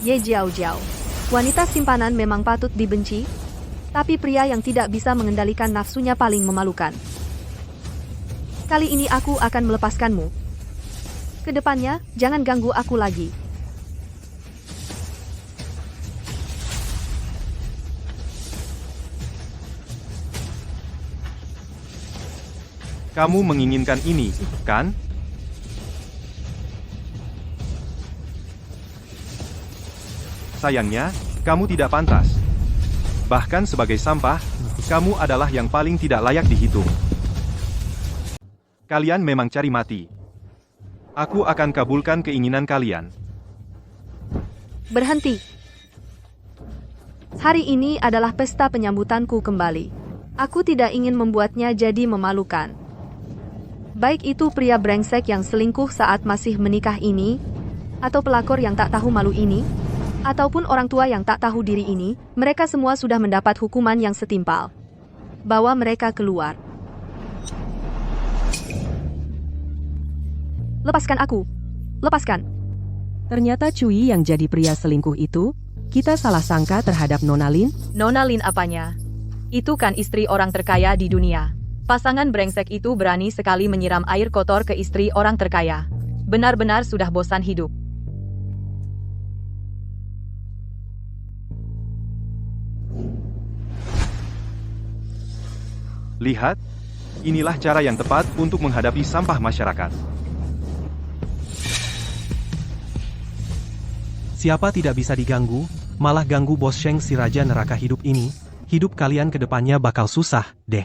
Ye Jiao Jiao. Wanita simpanan memang patut dibenci, tapi pria yang tidak bisa mengendalikan nafsunya paling memalukan. Kali ini aku akan melepaskanmu. Kedepannya, jangan ganggu aku lagi. Kamu menginginkan ini, kan? Sayangnya, kamu tidak pantas. Bahkan sebagai sampah, kamu adalah yang paling tidak layak dihitung. Kalian memang cari mati. Aku akan kabulkan keinginan kalian. Berhenti. Hari ini adalah pesta penyambutanku kembali. Aku tidak ingin membuatnya jadi memalukan. Baik itu pria brengsek yang selingkuh saat masih menikah ini, atau pelakor yang tak tahu malu ini, ataupun orang tua yang tak tahu diri ini, mereka semua sudah mendapat hukuman yang setimpal. Bawa mereka keluar. Lepaskan aku. Lepaskan. Ternyata Cui yang jadi pria selingkuh itu, kita salah sangka terhadap Nona Lin. Nona Lin apanya? Itu kan istri orang terkaya di dunia. Pasangan brengsek itu berani sekali menyiram air kotor ke istri orang terkaya. Benar-benar sudah bosan hidup. Lihat, inilah cara yang tepat untuk menghadapi sampah masyarakat. Siapa tidak bisa diganggu, malah ganggu Bos Sheng si Raja Neraka hidup ini, hidup kalian ke depannya bakal susah, deh.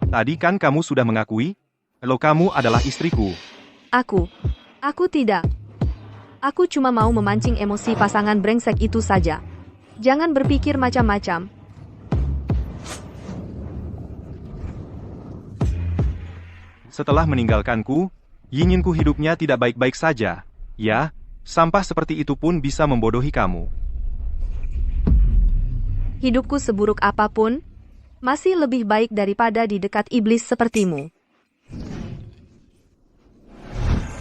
Tadi kan kamu sudah mengakui, kalau kamu adalah istriku. Aku tidak. Aku cuma mau memancing emosi pasangan brengsek itu saja. Jangan berpikir macam-macam. Setelah meninggalkanku, Yinginku hidupnya tidak baik-baik saja. Ya, sampah seperti itu pun bisa membodohi kamu. Hidupku seburuk apapun, masih lebih baik daripada di dekat iblis sepertimu.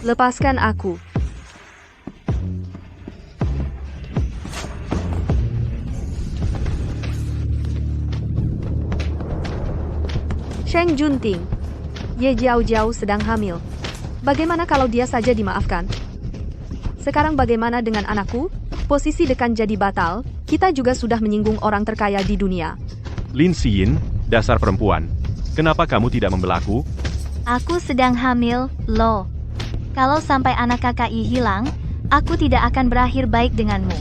Lepaskan aku. Sheng Junting. Ye Jiao Jiao sedang hamil. Bagaimana kalau dia saja dimaafkan? Sekarang bagaimana dengan anakku? Posisi Dekan jadi batal, kita juga sudah menyinggung orang terkaya di dunia. Lin Xiyin, dasar perempuan. Kenapa kamu tidak membelaku? Aku sedang hamil, loh. Kalau sampai anak KKI hilang, aku tidak akan berakhir baik denganmu.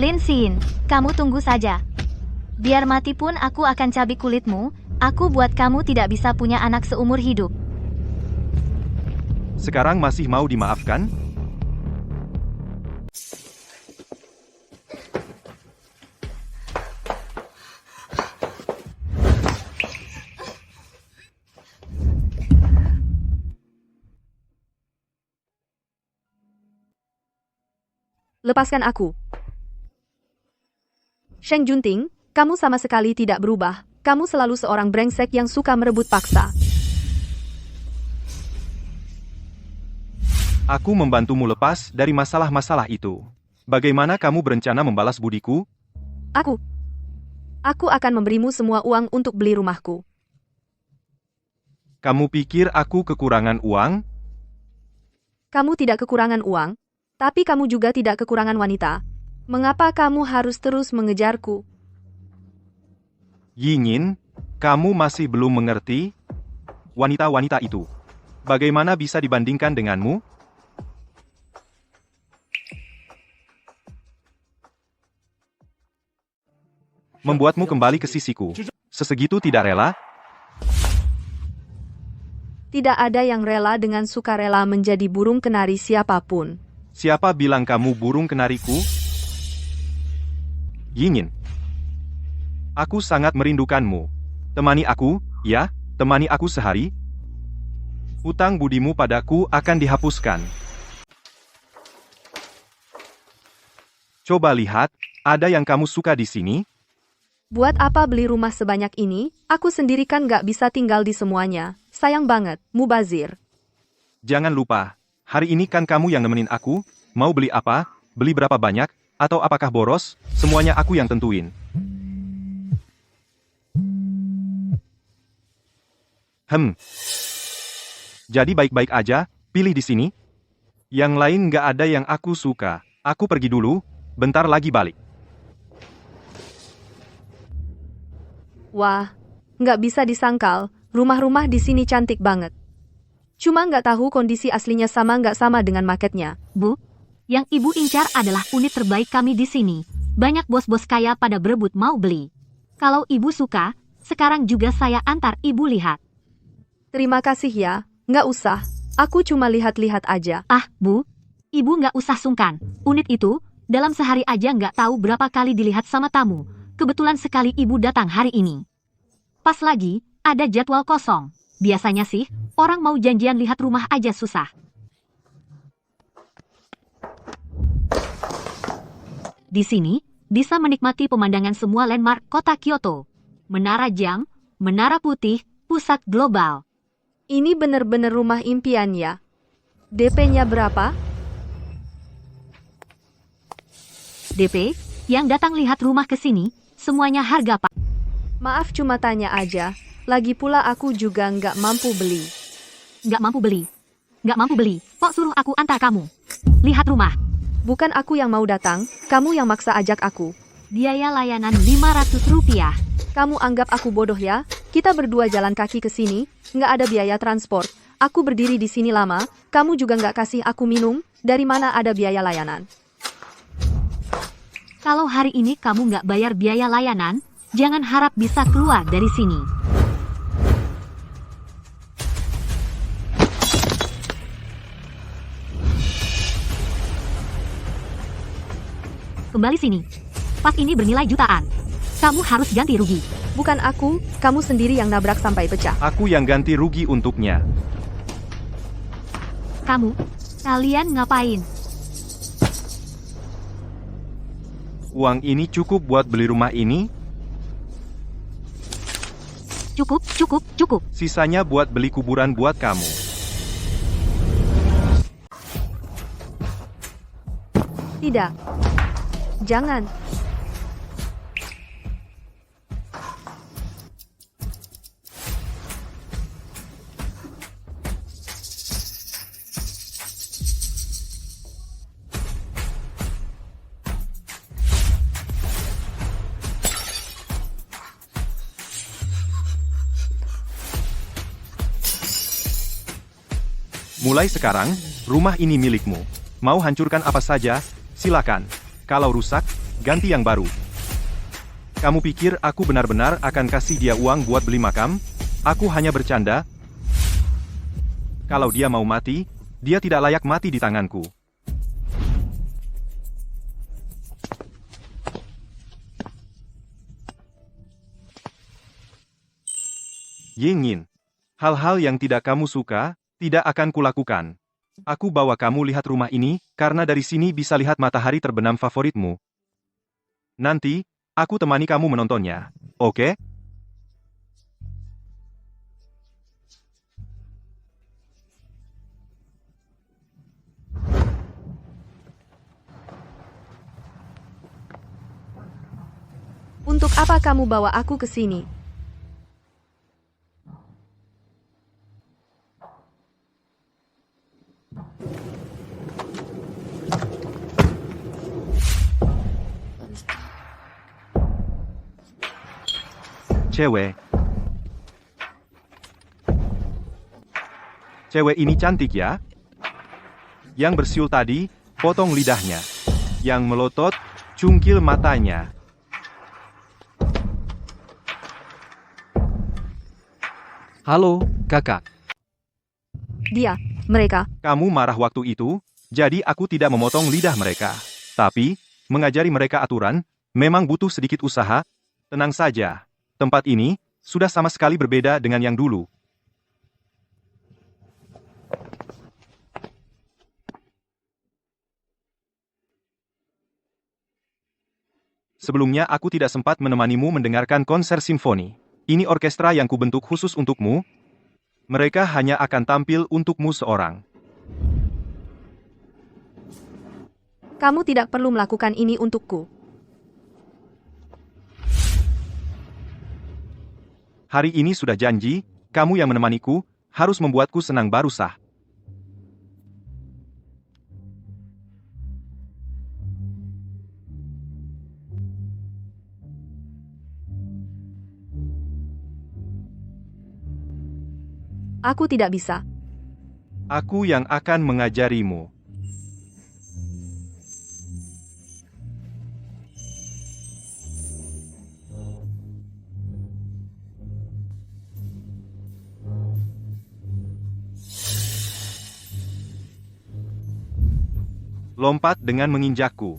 Lin Xin, kamu tunggu saja. Biar mati pun aku akan cabik kulitmu, aku buat kamu tidak bisa punya anak seumur hidup. Sekarang masih mau dimaafkan? Lepaskan aku. Sheng Junting, kamu sama sekali tidak berubah. Kamu selalu seorang brengsek yang suka merebut paksa. Aku membantumu lepas dari masalah-masalah itu. Bagaimana kamu berencana membalas budiku? Aku akan memberimu semua uang untuk beli rumahku. Kamu pikir aku kekurangan uang? Kamu tidak kekurangan uang, tapi kamu juga tidak kekurangan wanita. Mengapa kamu harus terus mengejarku? Yingin, kamu masih belum mengerti? Wanita-wanita itu, bagaimana bisa dibandingkan denganmu? Membuatmu kembali ke sisiku. Sesegitu tidak rela? Tidak ada yang rela dengan sukarela menjadi burung kenari siapapun. Siapa bilang kamu burung kenariku? Yingin. Aku sangat merindukanmu. Temani aku, ya, temani aku sehari. Hutang budimu padaku akan dihapuskan. Coba lihat, ada yang kamu suka di sini? Buat apa beli rumah sebanyak ini? Aku sendiri kan nggak bisa tinggal di semuanya. Sayang banget, mubazir. Jangan lupa, hari ini kan kamu yang nemenin aku. Mau beli apa? Beli berapa banyak? Atau apakah boros? Semuanya aku yang tentuin. Jadi baik-baik aja, pilih di sini. Yang lain nggak ada yang aku suka. Aku pergi dulu, bentar lagi balik. Wah, nggak bisa disangkal, rumah-rumah di sini cantik banget. Cuma nggak tahu kondisi aslinya sama nggak sama dengan marketnya. Bu, yang ibu incar adalah unit terbaik kami di sini. Banyak bos-bos kaya pada berebut mau beli. Kalau ibu suka, sekarang juga saya antar ibu lihat. Terima kasih ya, nggak usah. Aku cuma lihat-lihat aja. Ah, Bu, ibu nggak usah sungkan. Unit itu, dalam sehari aja nggak tahu berapa kali dilihat sama tamu. Kebetulan sekali ibu datang hari ini. Pas lagi, ada jadwal kosong. Biasanya sih, orang mau janjian lihat rumah aja susah. Di sini, bisa menikmati pemandangan semua landmark kota Kyoto. Menara jam, menara putih, pusat global. Ini bener-bener rumah impian ya. DP-nya berapa? DP, yang datang lihat rumah ke sini, semuanya harga Pak. Maaf cuma tanya aja. Lagi pula aku juga nggak mampu beli. Nggak mampu beli. Nggak mampu beli, kok suruh aku antar kamu. Lihat rumah. Bukan aku yang mau datang, kamu yang maksa ajak aku. Biaya layanan Rp500. Kamu anggap aku bodoh ya? Kita berdua jalan kaki ke sini, nggak ada biaya transport. Aku berdiri di sini lama, kamu juga nggak kasih aku minum, dari mana ada biaya layanan? Kalau hari ini kamu nggak bayar biaya layanan, jangan harap bisa keluar dari sini. Kembali sini. Pas ini bernilai jutaan. Kamu harus ganti rugi. Bukan aku, kamu sendiri yang nabrak sampai pecah. Aku yang ganti rugi untuknya. Kalian ngapain? Uang ini cukup buat beli rumah ini? Cukup. Sisanya buat beli kuburan buat kamu. Tidak. Jangan. Mulai sekarang, rumah ini milikmu. Mau hancurkan apa saja, silakan. Kalau rusak, ganti yang baru. Kamu pikir aku benar-benar akan kasih dia uang buat beli makam? Aku hanya bercanda. Kalau dia mau mati, dia tidak layak mati di tanganku. Yingin. Hal-hal yang tidak kamu suka, tidak akan kulakukan. Aku bawa kamu lihat rumah ini, karena dari sini bisa lihat matahari terbenam favoritmu. Nanti, aku temani kamu menontonnya, oke? Untuk apa kamu bawa aku ke sini? Cewek. Cewek ini cantik ya? Yang bersiul tadi, potong lidahnya. Yang melotot, cungkil matanya. Halo, kakak. Mereka. Kamu marah waktu itu, jadi aku tidak memotong lidah mereka. Tapi, mengajari mereka aturan, memang butuh sedikit usaha. Tenang saja. Tempat ini, sudah sama sekali berbeda dengan yang dulu. Sebelumnya aku tidak sempat menemanimu mendengarkan konser simfoni. Ini orkestra yang kubentuk khusus untukmu. Mereka hanya akan tampil untukmu seorang. Kamu tidak perlu melakukan ini untukku. Hari ini sudah janji, kamu yang menemaniku, harus membuatku senang baru sah. Aku tidak bisa. Aku yang akan mengajarimu. Lompat dengan menginjakku.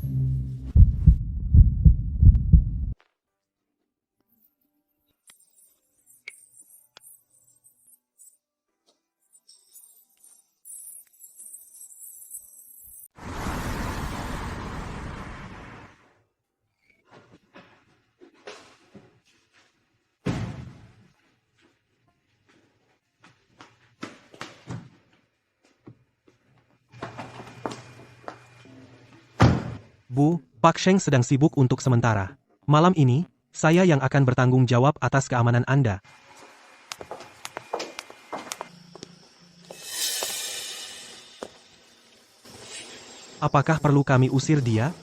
Bu, Pak Sheng sedang sibuk untuk sementara. Malam ini, saya yang akan bertanggung jawab atas keamanan Anda. Apakah perlu kami usir dia?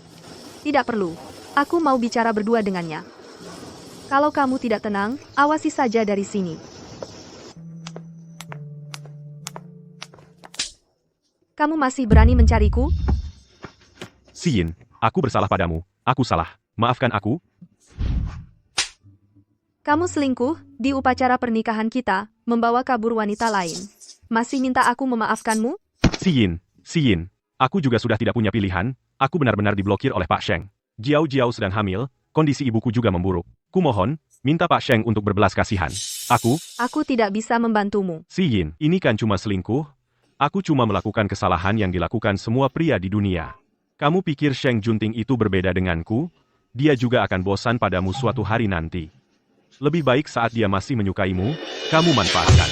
Tidak perlu. Aku mau bicara berdua dengannya. Kalau kamu tidak tenang, awasi saja dari sini. Kamu masih berani mencariku? Si Yin, aku bersalah padamu. Aku salah. Maafkan aku. Kamu selingkuh di upacara pernikahan kita, membawa kabur wanita lain. Masih minta aku memaafkanmu? Si Yin. Aku juga sudah tidak punya pilihan. Aku benar-benar diblokir oleh Pak Sheng. Jiao Jiao sedang hamil, kondisi ibuku juga memburuk. Kumohon, minta Pak Sheng untuk berbelas kasihan. Aku tidak bisa membantumu. Si Yin, ini kan cuma selingkuh. Aku cuma melakukan kesalahan yang dilakukan semua pria di dunia. Kamu pikir Sheng Junting itu berbeda denganku? Dia juga akan bosan padamu suatu hari nanti. Lebih baik saat dia masih menyukaimu, kamu manfaatkan.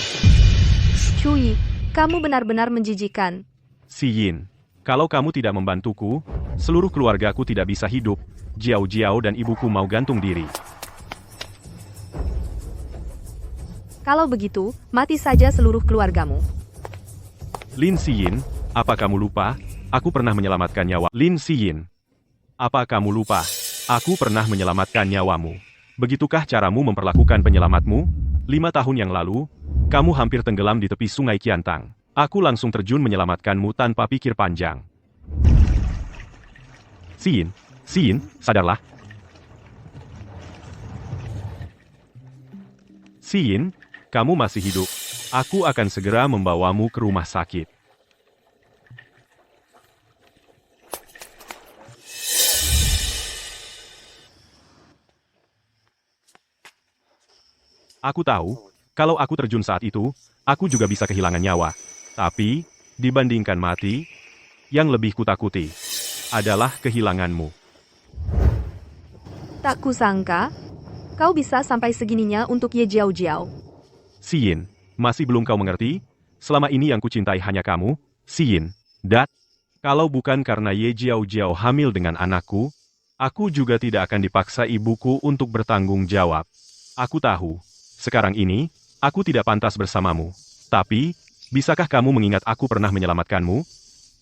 Cui, kamu benar-benar menjijikan. Si Yin, kalau kamu tidak membantuku, seluruh keluargaku tidak bisa hidup. Jiao Jiao dan ibuku mau gantung diri. Kalau begitu, mati saja seluruh keluargamu. Lin Si Yin, apa kamu lupa? Aku pernah menyelamatkan nyawa. Lin Si Yin, apa kamu lupa? Aku pernah menyelamatkan nyawamu. Begitukah caramu memperlakukan penyelamatmu? 5 tahun yang lalu, kamu hampir tenggelam di tepi sungai Qiantang. Aku langsung terjun menyelamatkanmu tanpa pikir panjang. Si Yin, sadarlah. Si Yin, kamu masih hidup. Aku akan segera membawamu ke rumah sakit. Aku tahu, kalau aku terjun saat itu, aku juga bisa kehilangan nyawa. Tapi, dibandingkan mati, yang lebih kutakuti adalah kehilanganmu. Tak kusangka, kau bisa sampai segininya untuk Ye Jiao Jiao. Si Yin, masih belum kau mengerti? Selama ini yang kucintai hanya kamu, Si Yin. Kalau bukan karena Ye Jiao Jiao hamil dengan anakku, aku juga tidak akan dipaksa ibuku untuk bertanggung jawab. Aku tahu. Sekarang ini, aku tidak pantas bersamamu. Tapi, bisakah kamu mengingat aku pernah menyelamatkanmu?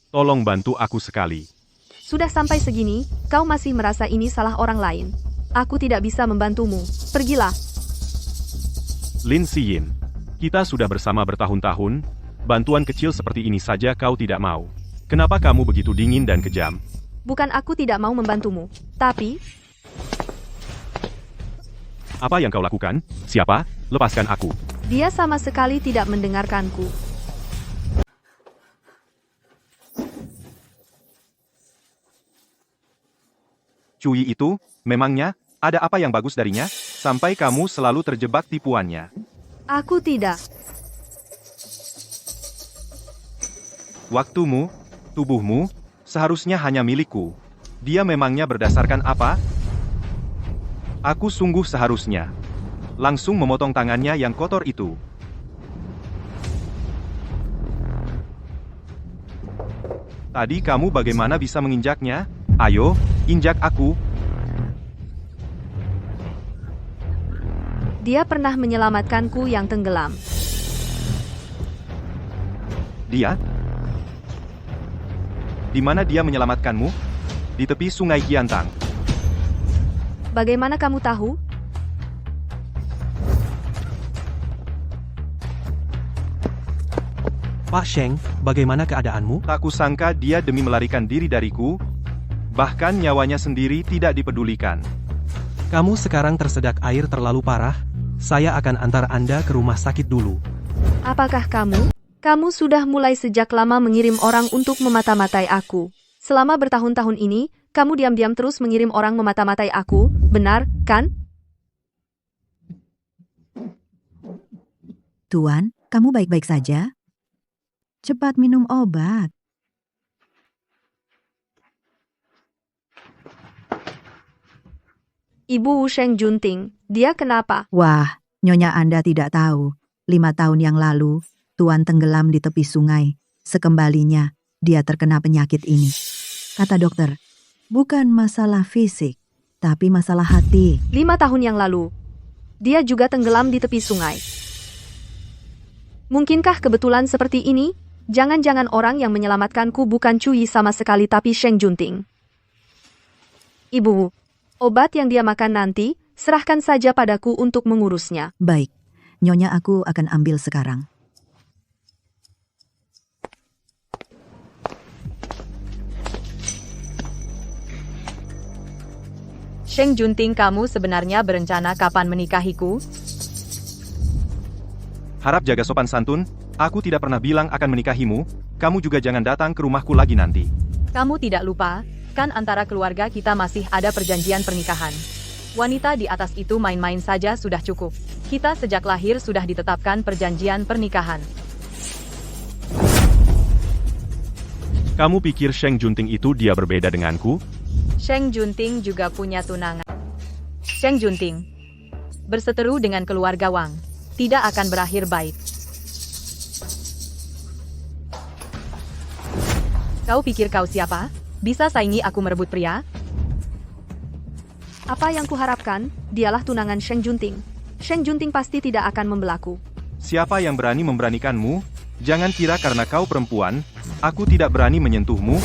Tolong bantu aku sekali. Sudah sampai segini, kau masih merasa ini salah orang lain. Aku tidak bisa membantumu. Pergilah. Lin Si Yin, kita sudah bersama bertahun-tahun, bantuan kecil seperti ini saja kau tidak mau. Kenapa kamu begitu dingin dan kejam? Bukan aku tidak mau membantumu, tapi... Apa yang kau lakukan? Siapa? Lepaskan aku. Dia sama sekali tidak mendengarkanku. Cui itu, memangnya, ada apa yang bagus darinya, sampai kamu selalu terjebak tipuannya? Aku tidak. Waktumu, tubuhmu, seharusnya hanya milikku. Dia memangnya berdasarkan apa? Aku sungguh seharusnya langsung memotong tangannya yang kotor itu. Tadi kamu bagaimana bisa menginjaknya? Ayo, injak aku. Dia pernah menyelamatkanku yang tenggelam. Dia? Di mana dia menyelamatkanmu? Di tepi Sungai Giantang. Bagaimana kamu tahu? Pak Sheng, bagaimana keadaanmu? Tak kusangka dia demi melarikan diri dariku, bahkan nyawanya sendiri tidak dipedulikan. Kamu sekarang tersedak air terlalu parah. Saya akan antar Anda ke rumah sakit dulu. Apakah kamu? Kamu sudah mulai sejak lama mengirim orang untuk memata-matai aku. Selama bertahun-tahun ini, kamu diam-diam terus mengirim orang memata-matai aku, benar, kan? Tuan, kamu baik-baik saja? Cepat minum obat. Ibu Wu Sheng Junting, dia kenapa? Wah, Nyonya Anda tidak tahu. 5 tahun yang lalu, Tuan tenggelam di tepi sungai. Sekembalinya, dia terkena penyakit ini. Kata dokter, bukan masalah fisik, tapi masalah hati. 5 tahun yang lalu, dia juga tenggelam di tepi sungai. Mungkinkah kebetulan seperti ini? Jangan-jangan orang yang menyelamatkanku bukan Cui sama sekali tapi Sheng Junting. Ibu, obat yang dia makan nanti, serahkan saja padaku untuk mengurusnya. Baik, Nyonya aku akan ambil sekarang. Sheng Junting, kamu sebenarnya berencana kapan menikahiku? Harap jaga sopan santun, aku tidak pernah bilang akan menikahimu, kamu juga jangan datang ke rumahku lagi nanti. Kamu tidak lupa, kan antara keluarga kita masih ada perjanjian pernikahan. Wanita di atas itu main-main saja sudah cukup. Kita sejak lahir sudah ditetapkan perjanjian pernikahan. Kamu pikir Sheng Junting itu dia berbeda denganku? Sheng Junting juga punya tunangan. Sheng Junting, berseteru dengan keluarga Wang, tidak akan berakhir baik. Kau pikir kau siapa? Bisa saingi aku merebut pria? Apa yang kuharapkan, dialah tunangan Sheng Junting. Sheng Junting pasti tidak akan membelaku. Siapa yang berani memberanikanmu? Jangan kira karena kau perempuan, aku tidak berani menyentuhmu.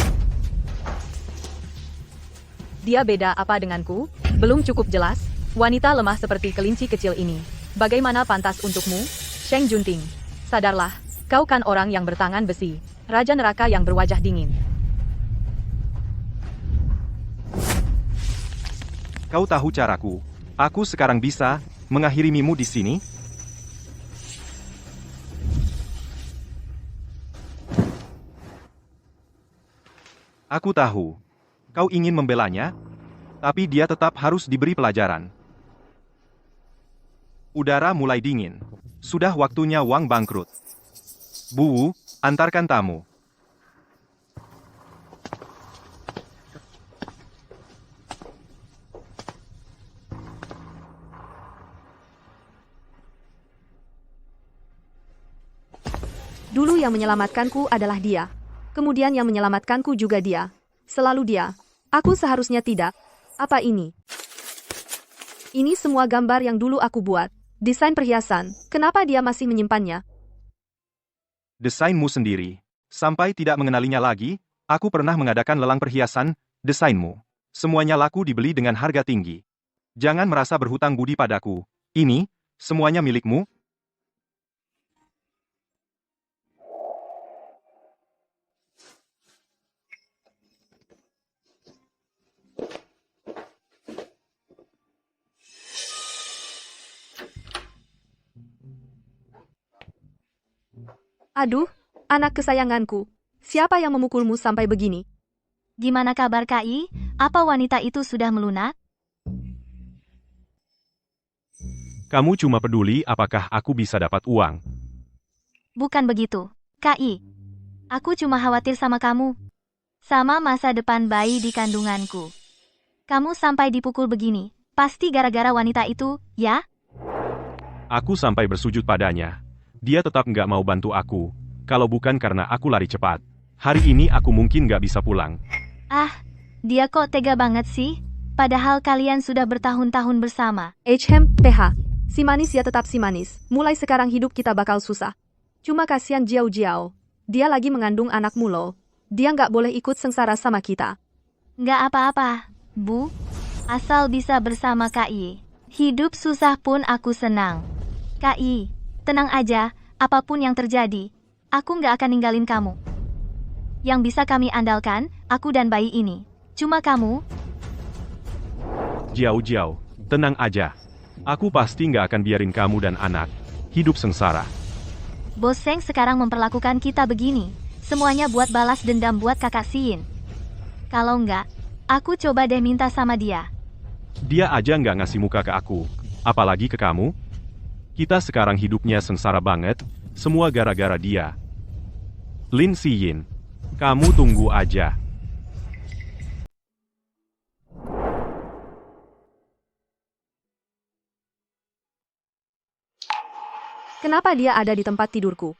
Dia beda apa denganku? Belum cukup jelas? Wanita lemah seperti kelinci kecil ini. Bagaimana pantas untukmu? Sheng Junting, sadarlah, kau kan orang yang bertangan besi, raja neraka yang berwajah dingin. Kau tahu caraku. Aku sekarang bisa mengakhirimu di sini. Aku tahu. Kau ingin membelanya, tapi dia tetap harus diberi pelajaran. Udara mulai dingin. Sudah waktunya Wang bangkrut. Bu Wu, antarkan tamu. Dulu yang menyelamatkanku adalah dia. Kemudian yang menyelamatkanku juga dia. Selalu dia. Aku seharusnya tidak. Apa ini? Ini semua gambar yang dulu aku buat. Desain perhiasan. Kenapa dia masih menyimpannya? Desainmu sendiri. Sampai tidak mengenalinya lagi, aku pernah mengadakan lelang perhiasan, desainmu. Semuanya laku dibeli dengan harga tinggi. Jangan merasa berhutang budi padaku. Ini, semuanya milikmu. Aduh, anak kesayanganku. Siapa yang memukulmu sampai begini? Gimana kabar KI? Apa wanita itu sudah melunak? Kamu cuma peduli apakah aku bisa dapat uang. Bukan begitu, KI. Aku cuma khawatir sama kamu. Sama masa depan bayi di kandunganku. Kamu sampai dipukul begini. Pasti gara-gara wanita itu, ya? Aku sampai bersujud padanya. Dia tetap nggak mau bantu aku. Kalau bukan karena aku lari cepat. Hari ini aku mungkin nggak bisa pulang. Ah, dia kok tega banget sih? Padahal kalian sudah bertahun-tahun bersama. PH. Si manis ya tetap si manis. Mulai sekarang hidup kita bakal susah. Cuma kasihan Jiao Jiao. Dia lagi mengandung anakmu loh. Dia nggak boleh ikut sengsara sama kita. Nggak apa-apa, Bu. Asal bisa bersama Kak Yi. Hidup susah pun aku senang. Kak Yi, tenang aja, apapun yang terjadi, aku nggak akan ninggalin kamu. Yang bisa kami andalkan, aku dan bayi ini. Cuma kamu, Jiao Jiao, tenang aja. Aku pasti nggak akan biarin kamu dan anak hidup sengsara. Bos Seng sekarang memperlakukan kita begini. Semuanya buat balas dendam buat kakak Siin. Kalau nggak, aku coba deh minta sama dia. Dia aja nggak ngasih muka ke aku. Apalagi ke kamu. Kita sekarang hidupnya sengsara banget. Semua gara-gara dia. Lin Siyin, kamu tunggu aja. Kenapa dia ada di tempat tidurku?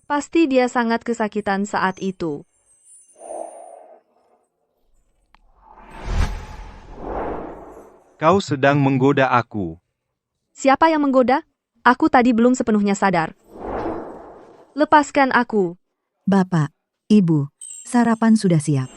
Pasti dia sangat kesakitan saat itu. Kau sedang menggoda aku. Siapa yang menggoda? Aku tadi belum sepenuhnya sadar. Lepaskan aku. Bapak, Ibu, sarapan sudah siap.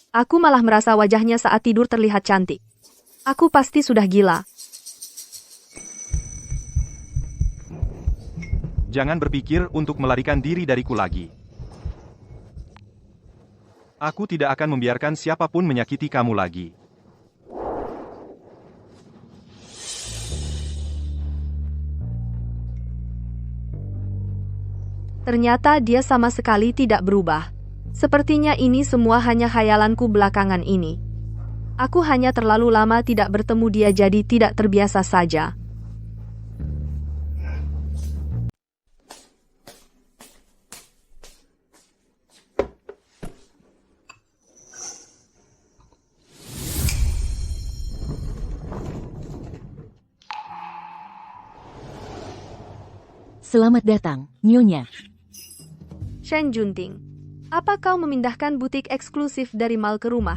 Aku malah merasa wajahnya saat tidur terlihat cantik. Aku pasti sudah gila. Jangan berpikir untuk melarikan diri dariku lagi. Aku tidak akan membiarkan siapapun menyakiti kamu lagi. Ternyata dia sama sekali tidak berubah. Sepertinya ini semua hanya khayalanku belakangan ini. Aku hanya terlalu lama tidak bertemu dia jadi tidak terbiasa saja. Selamat datang, Nyonya. Shen Junting, apa kau memindahkan butik eksklusif dari mall ke rumah?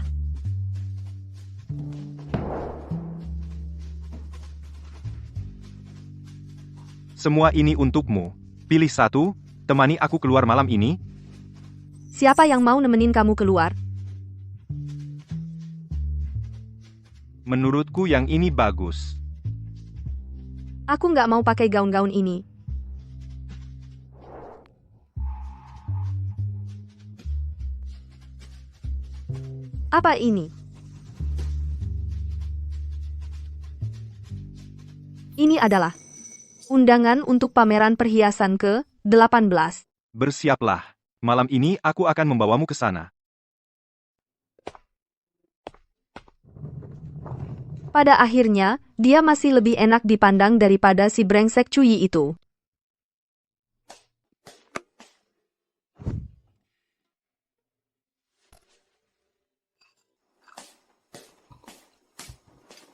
Semua ini untukmu. Pilih satu, temani aku keluar malam ini. Siapa yang mau nemenin kamu keluar? Menurutku yang ini bagus. Aku nggak mau pakai gaun-gaun ini. Apa ini? Ini adalah undangan untuk pameran perhiasan ke-18. Bersiaplah. Malam ini aku akan membawamu ke sana. Pada akhirnya, dia masih lebih enak dipandang daripada si brengsek Cuyi itu.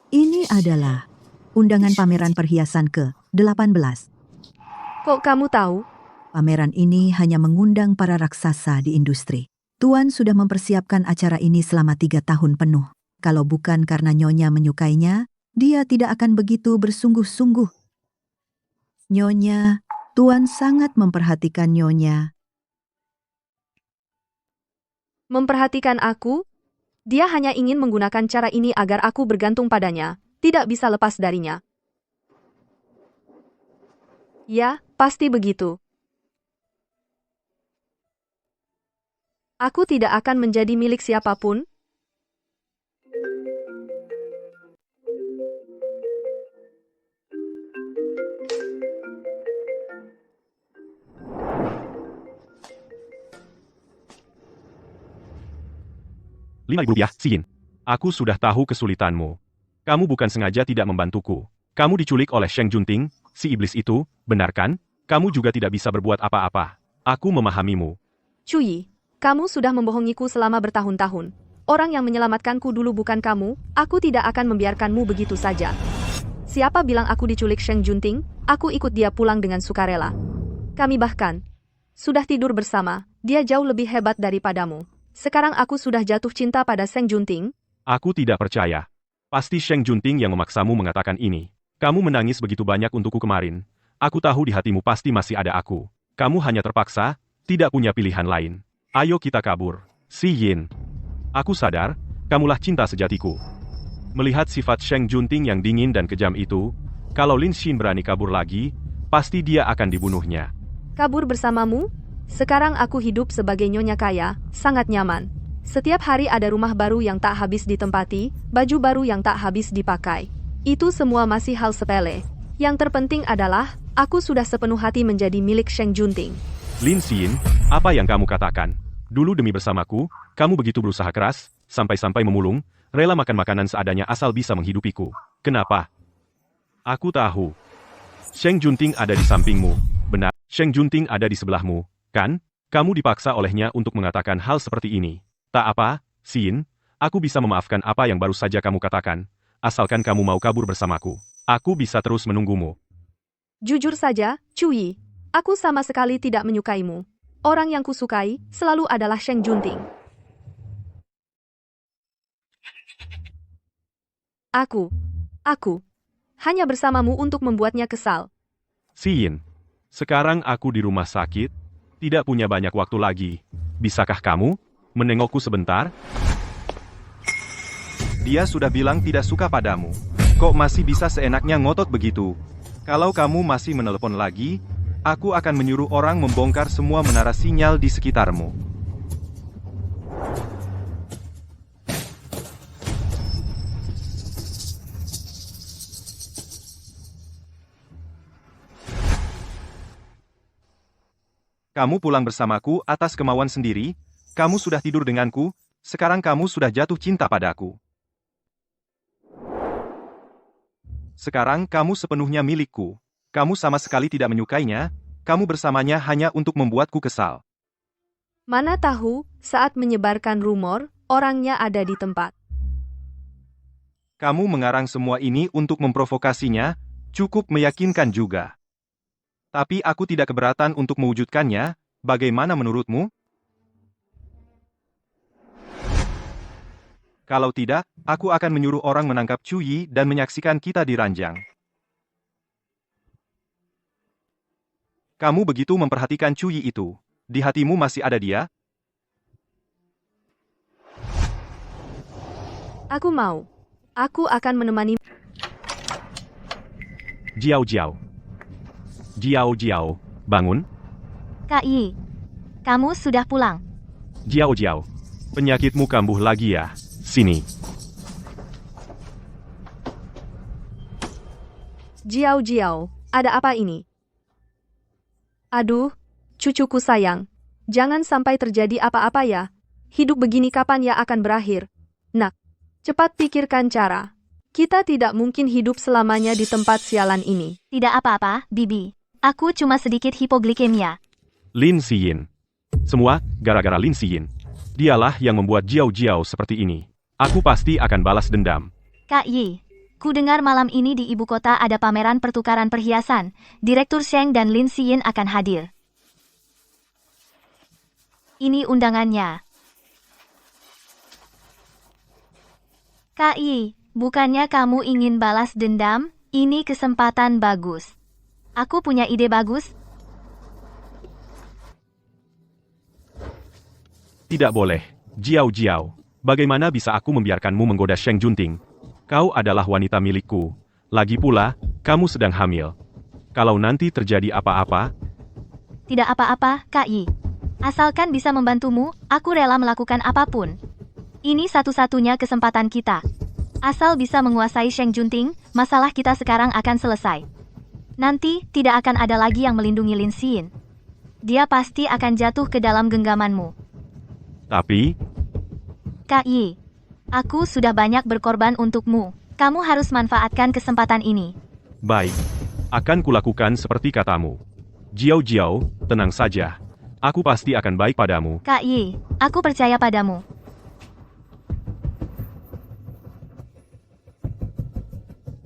Ini adalah undangan pameran perhiasan ke-18. Kok kamu tahu? Pameran ini hanya mengundang para raksasa di industri. Tuan sudah mempersiapkan acara ini selama 3 tahun penuh. Kalau bukan karena Nyonya menyukainya, dia tidak akan begitu bersungguh-sungguh. Nyonya, Tuan sangat memperhatikan Nyonya. Memperhatikan aku? Dia hanya ingin menggunakan cara ini agar aku bergantung padanya, tidak bisa lepas darinya. Ya, pasti begitu. Aku tidak akan menjadi milik siapapun. 5.000 rupiah, Xin. Aku sudah tahu kesulitanmu. Kamu bukan sengaja tidak membantuku. Kamu diculik oleh Sheng Junting, si iblis itu, benar kan? Kamu juga tidak bisa berbuat apa-apa. Aku memahamimu. Cuyi, kamu sudah membohongiku selama bertahun-tahun. Orang yang menyelamatkanku dulu bukan kamu, aku tidak akan membiarkanmu begitu saja. Siapa bilang aku diculik Sheng Junting? Aku ikut dia pulang dengan sukarela. Kami bahkan sudah tidur bersama, dia jauh lebih hebat daripadamu. Sekarang aku sudah jatuh cinta pada Sheng Junting. Aku tidak percaya. Pasti Sheng Junting yang memaksamu mengatakan ini. Kamu menangis begitu banyak untukku kemarin. Aku tahu di hatimu pasti masih ada aku. Kamu hanya terpaksa, tidak punya pilihan lain. Ayo kita kabur. Si Yin. Aku sadar, kamulah cinta sejatiku. Melihat sifat Sheng Junting yang dingin dan kejam itu, kalau Lin Xin berani kabur lagi, pasti dia akan dibunuhnya. Kabur bersamamu? Sekarang aku hidup sebagai nyonya kaya, sangat nyaman. Setiap hari ada rumah baru yang tak habis ditempati, baju baru yang tak habis dipakai. Itu semua masih hal sepele. Yang terpenting adalah, aku sudah sepenuh hati menjadi milik Sheng Junting. Lin Xin, apa yang kamu katakan? Dulu demi bersamaku, kamu begitu berusaha keras, sampai-sampai memulung, rela makan makanan seadanya asal bisa menghidupiku. Kenapa? Aku tahu. Sheng Junting ada di sampingmu. Benar, Sheng Junting ada di sebelahmu, kan? Kamu dipaksa olehnya untuk mengatakan hal seperti ini. Tak apa, Xin, aku bisa memaafkan apa yang baru saja kamu katakan, asalkan kamu mau kabur bersamaku. Aku bisa terus menunggumu. Jujur saja, Cuyi, aku sama sekali tidak menyukaimu. Orang yang kusukai selalu adalah Sheng Junting. Aku hanya bersamamu untuk membuatnya kesal. Xin, sekarang aku di rumah sakit, tidak punya banyak waktu lagi. Bisakah kamu menengokku sebentar? Dia sudah bilang tidak suka padamu. Kok masih bisa seenaknya ngotot begitu? Kalau kamu masih menelepon lagi, aku akan menyuruh orang membongkar semua menara sinyal di sekitarmu. Kamu pulang bersamaku atas kemauan sendiri, kamu sudah tidur denganku, sekarang kamu sudah jatuh cinta padaku. Sekarang kamu sepenuhnya milikku. Kamu sama sekali tidak menyukainya, kamu bersamanya hanya untuk membuatku kesal. Mana tahu, saat menyebarkan rumor, orangnya ada di tempat. Kamu mengarang semua ini untuk memprovokasinya, cukup meyakinkan juga. Tapi aku tidak keberatan untuk mewujudkannya, bagaimana menurutmu? Kalau tidak, aku akan menyuruh orang menangkap Cuyi dan menyaksikan kita diranjang. Kamu begitu memperhatikan Cuyi itu. Di hatimu masih ada dia? Aku mau. Aku akan menemani. Jiao Jiao. Jiao Jiao, bangun. Kak Yi, kamu sudah pulang. Jiao Jiao, penyakitmu kambuh lagi ya. Sini. Jiao Jiao, ada apa ini? Aduh, cucuku sayang. Jangan sampai terjadi apa-apa ya. Hidup begini kapan ya akan berakhir? Nak, cepat pikirkan cara. Kita tidak mungkin hidup selamanya di tempat sialan ini. Tidak apa-apa, Bibi. Aku cuma sedikit hipoglikemia. Lin Xin. Semua gara-gara Lin Xin. Dialah yang membuat Jiao Jiao seperti ini. Aku pasti akan balas dendam. Kak Yi, ku dengar malam ini di ibu kota ada pameran pertukaran perhiasan. Direktur Sheng dan Lin Xin akan hadir. Ini undangannya. Kak Yi, bukannya kamu ingin balas dendam? Ini kesempatan bagus. Aku punya ide bagus. Tidak boleh, Jiao Jiao. Bagaimana bisa aku membiarkanmu menggoda Sheng Junting? Kau adalah wanita milikku. Lagi pula, kamu sedang hamil. Kalau nanti terjadi apa-apa... Tidak apa-apa, Kak Yi. Asalkan bisa membantumu, aku rela melakukan apapun. Ini satu-satunya kesempatan kita. Asal bisa menguasai Sheng Junting, masalah kita sekarang akan selesai. Nanti, tidak akan ada lagi yang melindungi Lin Xin. Dia pasti akan jatuh ke dalam genggamanmu. Tapi... Kak Yi, Aku sudah banyak berkorban untukmu. Kamu harus manfaatkan kesempatan ini. Baik. Akan kulakukan seperti katamu. Jiao Jiao, tenang saja. Aku pasti akan baik padamu. Kak Yi, aku percaya padamu.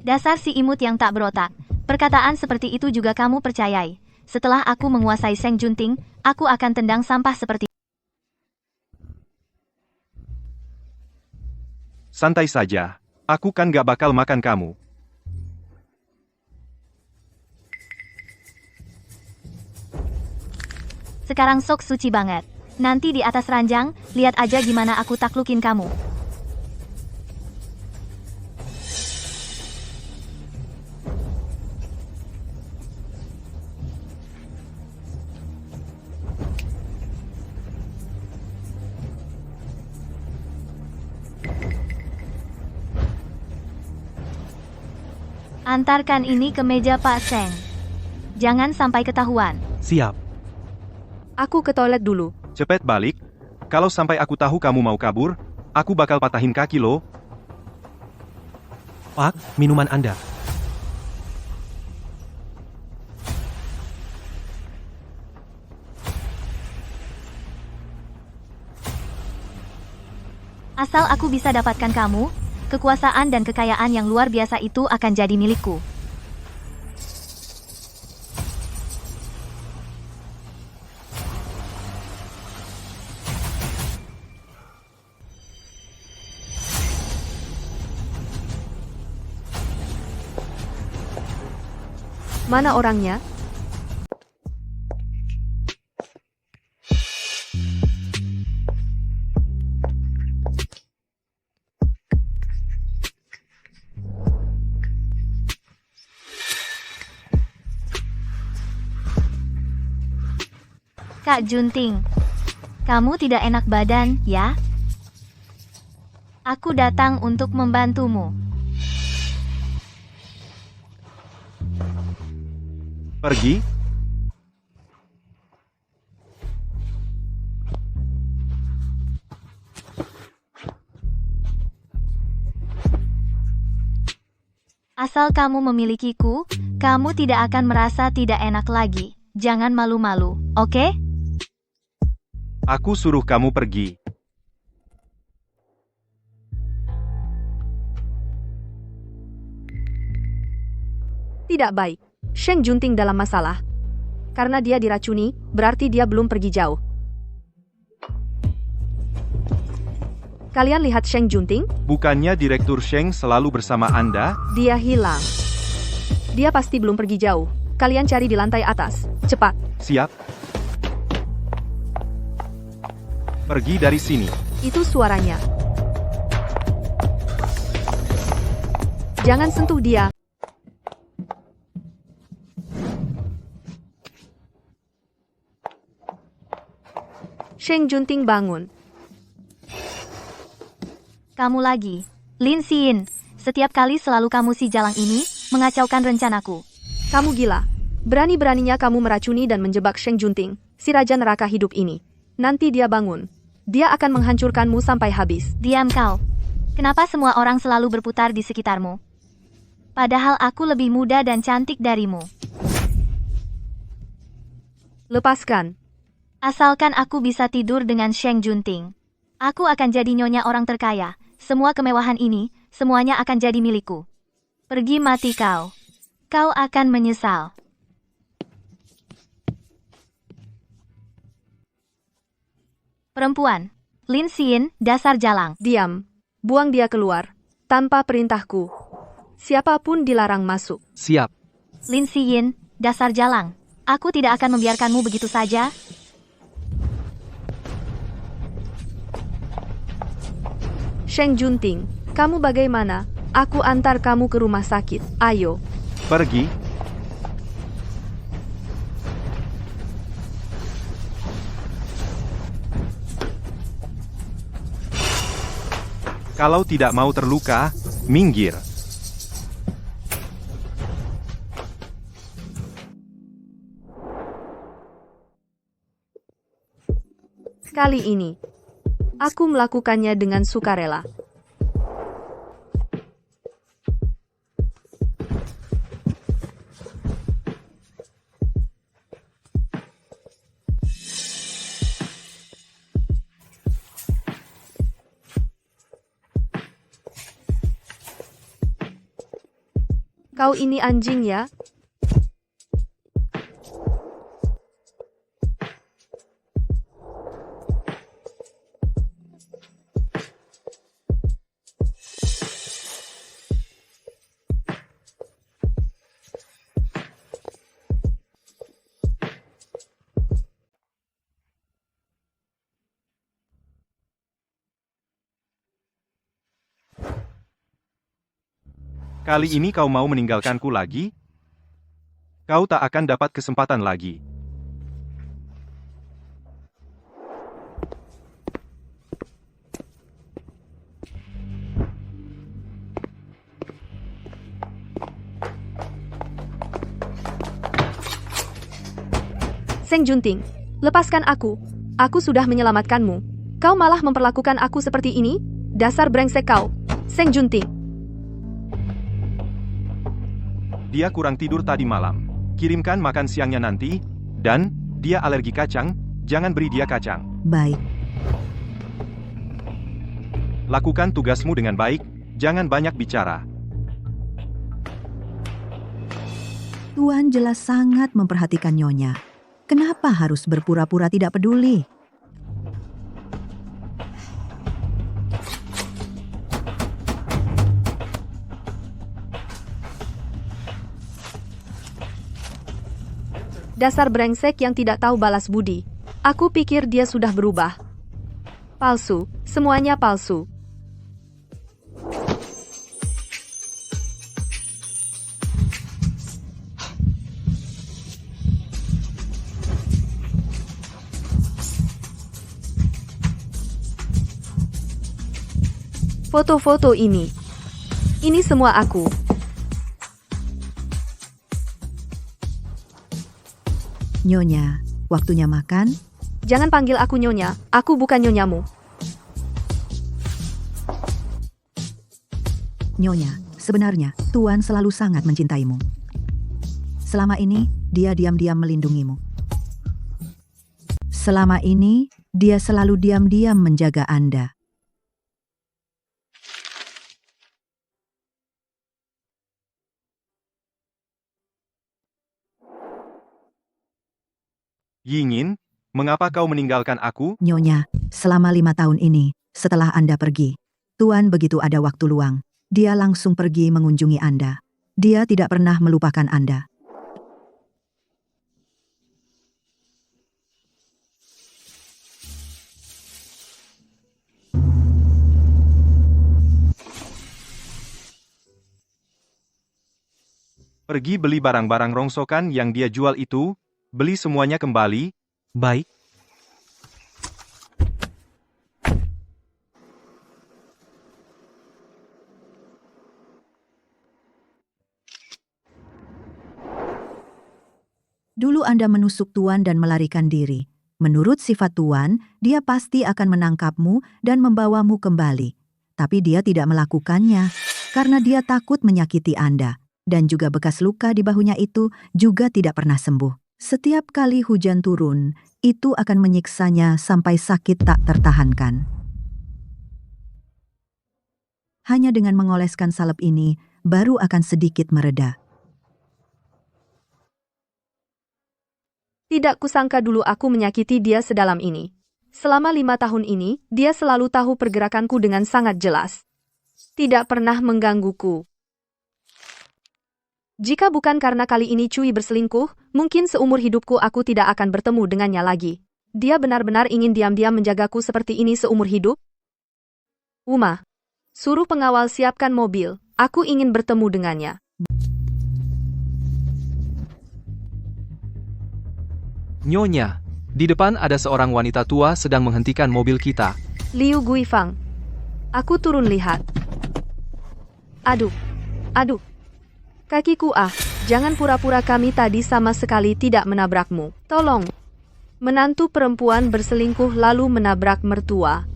Dasar si imut yang tak berotak. Perkataan seperti itu juga kamu percayai. Setelah aku menguasai Sheng Junting, aku akan tendang sampah seperti... Santai saja. Aku kan gak bakal makan kamu. Sekarang sok suci banget. Nanti di atas ranjang, lihat aja gimana aku taklukin kamu. Antarkan ini ke meja Pak Sheng. Jangan sampai ketahuan. Siap. Aku ke toilet dulu. Cepet balik. Kalau sampai aku tahu kamu mau kabur, aku bakal patahin kaki lo. Pak, minuman Anda. Asal aku bisa dapatkan kamu, kekuasaan dan kekayaan yang luar biasa itu akan jadi milikku. Mana orangnya? Kak Junting, kamu tidak enak badan, ya? Aku datang untuk membantumu. Pergi? Asal kamu memilikiku, kamu tidak akan merasa tidak enak lagi. Jangan malu-malu, oke? Aku suruh kamu pergi. Tidak baik. Sheng Junting dalam masalah. Karena dia diracuni, berarti dia belum pergi jauh. Kalian lihat Sheng Junting? Bukannya Direktur Sheng selalu bersama Anda? Dia hilang. Dia pasti belum pergi jauh. Kalian cari di lantai atas. Cepat. Siap. Pergi dari sini. Itu suaranya. Jangan sentuh dia. Sheng Junting bangun. Kamu lagi. Lin Xin, setiap kali selalu kamu si jalang ini, mengacaukan rencanaku. Kamu gila. Berani-beraninya kamu meracuni dan menjebak Sheng Junting, si raja neraka hidup ini. Nanti dia bangun. Dia akan menghancurkanmu sampai habis. Diam kau. Kenapa semua orang selalu berputar di sekitarmu? Padahal aku lebih muda dan cantik darimu. Lepaskan. Asalkan aku bisa tidur dengan Sheng Junting. Aku akan jadi nyonya orang terkaya. Semua kemewahan ini, semuanya akan jadi milikku. Pergi mati kau. Kau akan menyesal. Perempuan. Lin Xin, dasar jalang. Diam. Buang dia keluar. Tanpa perintahku. Siapapun dilarang masuk. Siap. Lin Xin, dasar jalang. Aku tidak akan membiarkanmu begitu saja. Sheng Junting, kamu bagaimana? Aku antar kamu ke rumah sakit. Ayo. Pergi. Kalau tidak mau terluka, minggir. Kali ini, aku melakukannya dengan sukarela. Kau ini anjing ya? Kali ini kau mau meninggalkanku lagi? Kau tak akan dapat kesempatan lagi. Sheng Junting, lepaskan aku. Aku sudah menyelamatkanmu. Kau malah memperlakukan aku seperti ini? Dasar brengsek kau. Sheng Junting. Dia kurang tidur tadi malam. Kirimkan makan siangnya nanti. Dan, dia alergi kacang, jangan beri dia kacang. Baik, Lakukan tugasmu dengan baik, jangan banyak bicara. Tuan jelas sangat memperhatikan Nyonya. Kenapa harus berpura-pura tidak peduli? Dasar brengsek yang tidak tahu balas budi. Aku pikir dia sudah berubah. Palsu, semuanya palsu. Foto-foto ini semua aku. Nyonya, waktunya makan? Jangan panggil aku Nyonya, aku bukan nyonyamu. Nyonya, sebenarnya Tuan selalu sangat mencintaimu. Selama ini, dia diam-diam melindungimu. Selama ini, dia selalu diam-diam menjaga Anda. Yingin, mengapa kau meninggalkan aku? Nyonya, selama 5 tahun ini, setelah Anda pergi, Tuan begitu ada waktu luang, dia langsung pergi mengunjungi Anda. Dia tidak pernah melupakan Anda. Pergi beli barang-barang rongsokan yang dia jual itu, beli semuanya kembali. Baik, Dulu Anda menusuk Tuan dan melarikan diri. Menurut sifat Tuan, dia pasti akan menangkapmu dan membawamu kembali. Tapi dia tidak melakukannya, karena dia takut menyakiti Anda. Dan juga bekas luka di bahunya itu juga tidak pernah sembuh. Setiap kali hujan turun, itu akan menyiksanya sampai sakit tak tertahankan. Hanya dengan mengoleskan salep ini, baru akan sedikit mereda. Tidak kusangka dulu aku menyakiti dia sedalam ini. Selama 5 tahun ini, dia selalu tahu pergerakanku dengan sangat jelas. Tidak pernah menggangguku. Jika bukan karena kali ini Cui berselingkuh, mungkin seumur hidupku aku tidak akan bertemu dengannya lagi. Dia benar-benar ingin diam-diam menjagaku seperti ini seumur hidup? Uma, suruh pengawal siapkan mobil, aku ingin bertemu dengannya. Nyonya, di depan ada seorang wanita tua sedang menghentikan mobil kita. Liu Guifang. Aku turun lihat. Aduh. Kakiku jangan pura-pura kami tadi sama sekali tidak menabrakmu. Tolong. Menantu perempuan berselingkuh lalu menabrak mertua.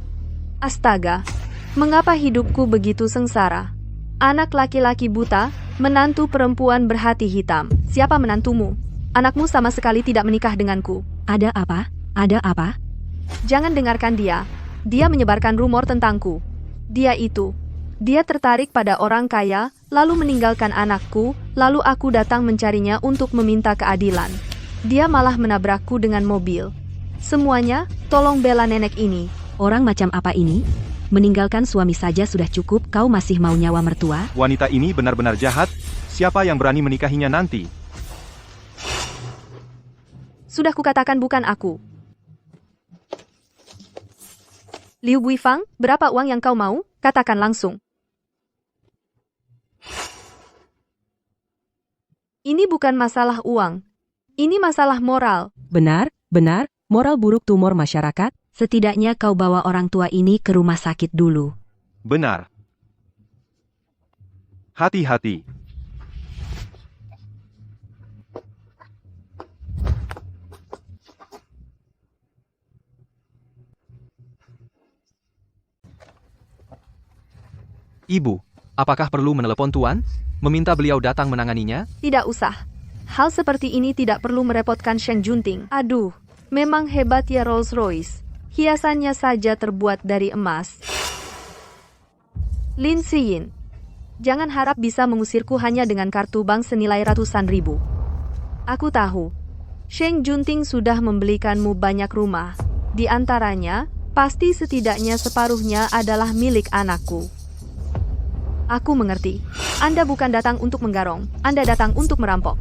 Astaga. Mengapa hidupku begitu sengsara? Anak laki-laki buta, menantu perempuan berhati hitam. Siapa menantumu? Anakmu sama sekali tidak menikah denganku. Ada apa? Ada apa? Jangan dengarkan dia. Dia menyebarkan rumor tentangku. Dia itu Dia tertarik pada orang kaya, lalu meninggalkan anakku, lalu aku datang mencarinya untuk meminta keadilan. Dia malah menabrakku dengan mobil. Semuanya, tolong bela nenek ini. Orang macam apa ini? Meninggalkan suami saja sudah cukup, kau masih mau nyawa mertua? Wanita ini benar-benar jahat. Siapa yang berani menikahinya nanti? Sudah kukatakan bukan aku. Liu Buifang, berapa uang yang kau mau? Katakan langsung. Ini bukan masalah uang. Ini masalah moral. Benar, benar, moral buruk tumor masyarakat. Setidaknya kau bawa orang tua ini ke rumah sakit dulu. Benar. Hati-hati. Ibu, apakah perlu menelepon Tuan? Meminta beliau datang menanganinya? Tidak usah. Hal seperti ini tidak perlu merepotkan Sheng Junting. Aduh, memang hebat ya Rolls Royce. Hiasannya saja terbuat dari emas. Lin Siyin, jangan harap bisa mengusirku hanya dengan kartu bank senilai ratusan ribu. Aku tahu, Sheng Junting sudah membelikanmu banyak rumah. Di antaranya, pasti setidaknya separuhnya adalah milik anakku. Aku mengerti. Anda bukan datang untuk menggarong, Anda datang untuk merampok.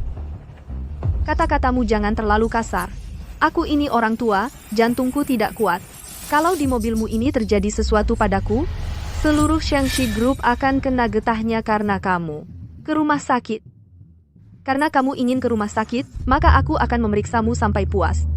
Kata-katamu jangan terlalu kasar. Aku ini orang tua, jantungku tidak kuat. Kalau di mobilmu ini terjadi sesuatu padaku, seluruh Shangxi Group akan kena getahnya karena kamu. Ke rumah sakit. Karena kamu ingin ke rumah sakit, maka aku akan memeriksamu sampai puas.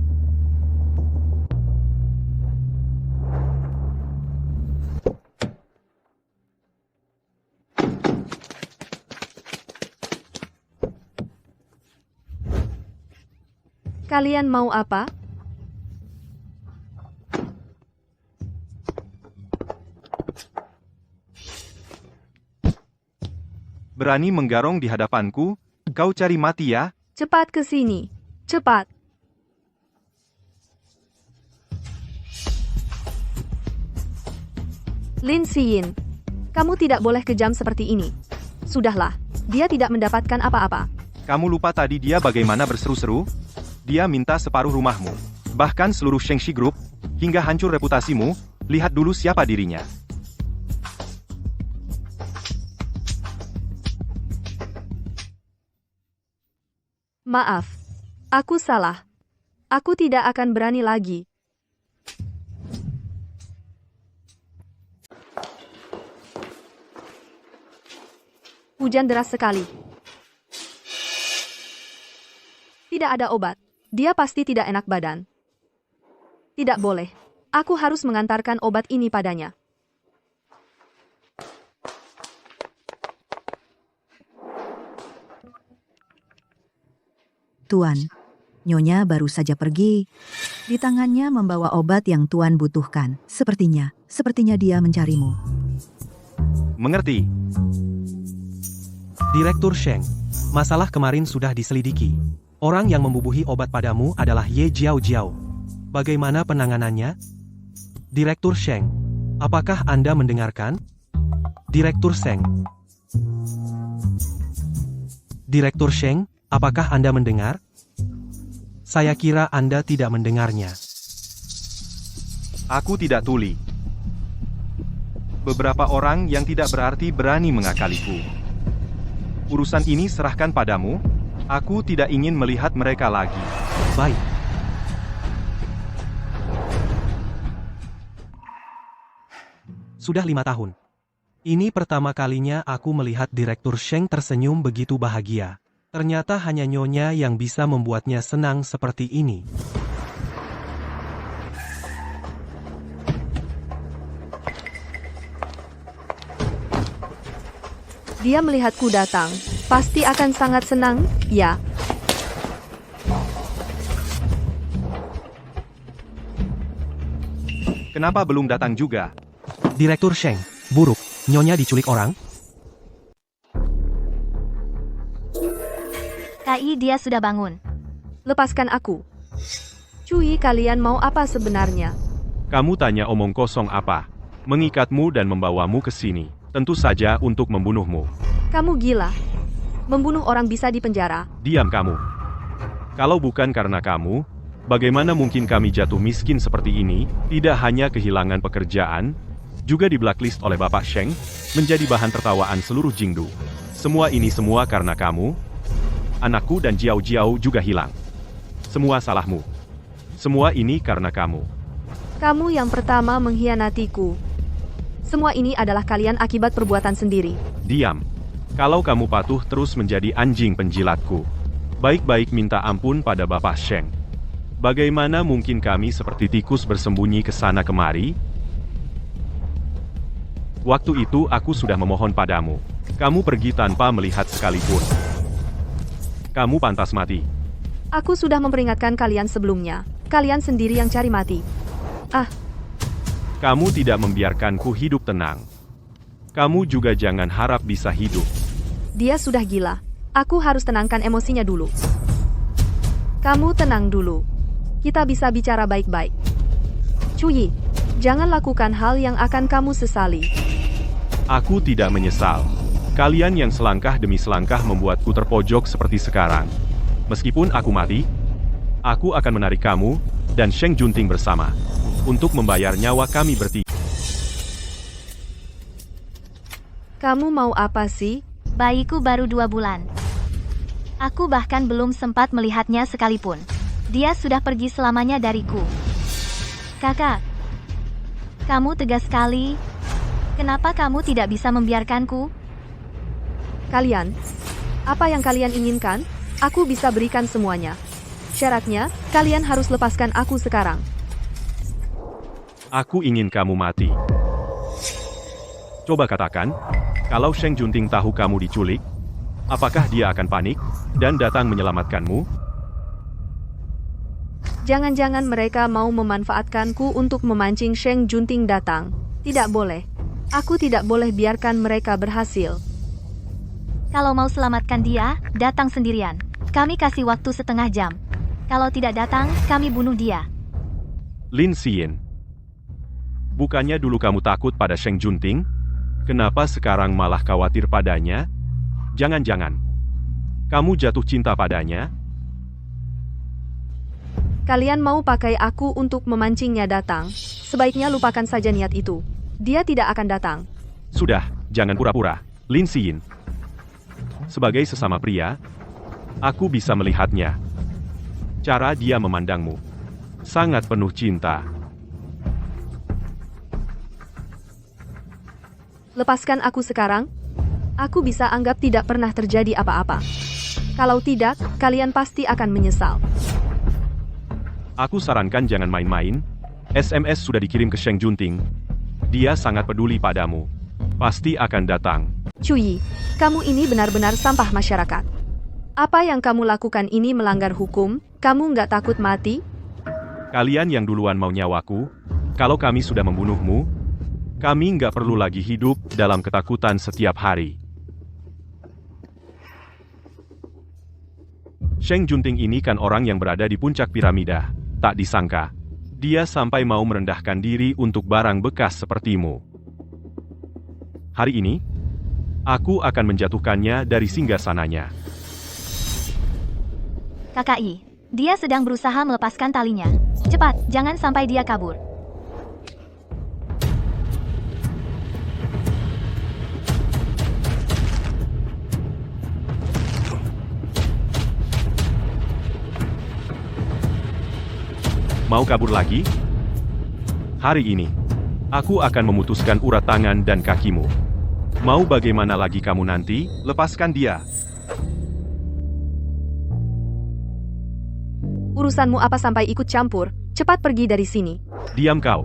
Kalian mau apa? Berani menggarong di hadapanku? Kau cari mati ya? Cepat ke sini. Cepat. Lin Siyin, kamu tidak boleh kejam seperti ini. Sudahlah, dia tidak mendapatkan apa-apa. Kamu lupa tadi dia bagaimana berseru-seru? Dia minta separuh rumahmu. Bahkan seluruh Shangxi Group, hingga hancur reputasimu, lihat dulu siapa dirinya. Maaf, aku salah. Aku tidak akan berani lagi. Hujan deras sekali. Tidak ada obat. Dia pasti tidak enak badan. Tidak boleh. Aku harus mengantarkan obat ini padanya. Tuan, Nyonya baru saja pergi. Di tangannya membawa obat yang Tuan butuhkan. Sepertinya dia mencarimu. Mengerti. Direktur Sheng, masalah kemarin sudah diselidiki. Orang yang membubuhi obat padamu adalah Ye Jiao Jiao. Bagaimana penanganannya? Direktur Sheng, apakah Anda mendengarkan? Direktur Sheng. Direktur Sheng, apakah Anda mendengar? Saya kira Anda tidak mendengarnya. Aku tidak tuli. Beberapa orang yang tidak berarti berani mengakaliku. Urusan ini serahkan padamu. Aku tidak ingin melihat mereka lagi. Baik. Sudah 5 tahun. Ini pertama kalinya aku melihat Direktur Sheng tersenyum begitu bahagia. Ternyata hanya Nyonya yang bisa membuatnya senang seperti ini. Dia melihatku datang. Pasti akan sangat senang, ya. Kenapa belum datang juga? Direktur Sheng, buruk. Nyonya diculik orang? KI, dia sudah bangun. Lepaskan aku. Cui, kalian mau apa sebenarnya? Kamu tanya omong kosong apa? Mengikatmu dan membawamu ke sini. Tentu saja untuk membunuhmu. Kamu gila. Membunuh orang bisa dipenjara. Diam kamu. Kalau bukan karena kamu, bagaimana mungkin kami jatuh miskin seperti ini, tidak hanya kehilangan pekerjaan, juga di blacklist oleh Bapak Sheng, menjadi bahan tertawaan seluruh Jingdu. Semua ini semua karena kamu, anakku dan Jiao Jiao juga hilang. Semua salahmu. Semua ini karena kamu. Kamu yang pertama mengkhianatiku. Semua ini adalah kalian akibat perbuatan sendiri. Diam. Kalau kamu patuh terus menjadi anjing penjilatku. Baik-baik minta ampun pada Bapak Sheng. Bagaimana mungkin kami seperti tikus bersembunyi ke sana kemari? Waktu itu aku sudah memohon padamu. Kamu pergi tanpa melihat sekalipun. Kamu pantas mati. Aku sudah memperingatkan kalian sebelumnya. Kalian sendiri yang cari mati. Kamu tidak membiarkanku hidup tenang. Kamu juga jangan harap bisa hidup. Dia sudah gila. Aku harus tenangkan emosinya dulu. Kamu tenang dulu. Kita bisa bicara baik-baik. Cuyi, jangan lakukan hal yang akan kamu sesali. Aku tidak menyesal. Kalian yang selangkah demi selangkah membuatku terpojok seperti sekarang. Meskipun aku mati, aku akan menarik kamu dan Sheng Junting bersama untuk membayar nyawa kami bertiga. Kamu mau apa sih? Bayiku baru 2 bulan. Aku bahkan belum sempat melihatnya sekalipun. Dia sudah pergi selamanya dariku. Kakak, kamu tegas sekali. Kenapa kamu tidak bisa membiarkanku? Kalian, apa yang kalian inginkan? Aku bisa berikan semuanya. Syaratnya, kalian harus lepaskan aku sekarang. Aku ingin kamu mati. Coba katakan, kalau Sheng Junting tahu kamu diculik, apakah dia akan panik dan datang menyelamatkanmu? Jangan-jangan mereka mau memanfaatkanku untuk memancing Sheng Junting datang. Tidak boleh. Aku tidak boleh biarkan mereka berhasil. Kalau mau selamatkan dia, datang sendirian. Kami kasih waktu setengah jam. Kalau tidak datang, kami bunuh dia. Lin Xian. Bukannya dulu kamu takut pada Sheng Junting? Kenapa sekarang malah khawatir padanya? Jangan-jangan kamu jatuh cinta padanya? Kalian mau pakai aku untuk memancingnya datang. Sebaiknya lupakan saja niat itu. Dia tidak akan datang. Sudah, jangan pura-pura, Lin Xian. Sebagai sesama pria, aku bisa melihatnya. Cara dia memandangmu sangat penuh cinta. Lepaskan aku sekarang. Aku bisa anggap tidak pernah terjadi apa-apa. Kalau tidak, kalian pasti akan menyesal. Aku sarankan jangan main-main. SMS sudah dikirim ke Sheng Junting. Dia sangat peduli padamu. Pasti akan datang. Cuyi, kamu ini benar-benar sampah masyarakat. Apa yang kamu lakukan ini melanggar hukum? Kamu nggak takut mati? Kalian yang duluan mau nyawaku, kalau kami sudah membunuhmu, kami nggak perlu lagi hidup dalam ketakutan setiap hari. Sheng Junting ini kan orang yang berada di puncak piramida. Tak disangka, dia sampai mau merendahkan diri untuk barang bekas sepertimu. Hari ini, aku akan menjatuhkannya dari singgasananya. KKI, dia sedang berusaha melepaskan talinya. Cepat, jangan sampai dia kabur. Mau kabur lagi? Hari ini, aku akan memutuskan urat tangan dan kakimu. Mau bagaimana lagi kamu nanti? Lepaskan dia. Urusanmu apa sampai ikut campur? Cepat pergi dari sini. Diam kau.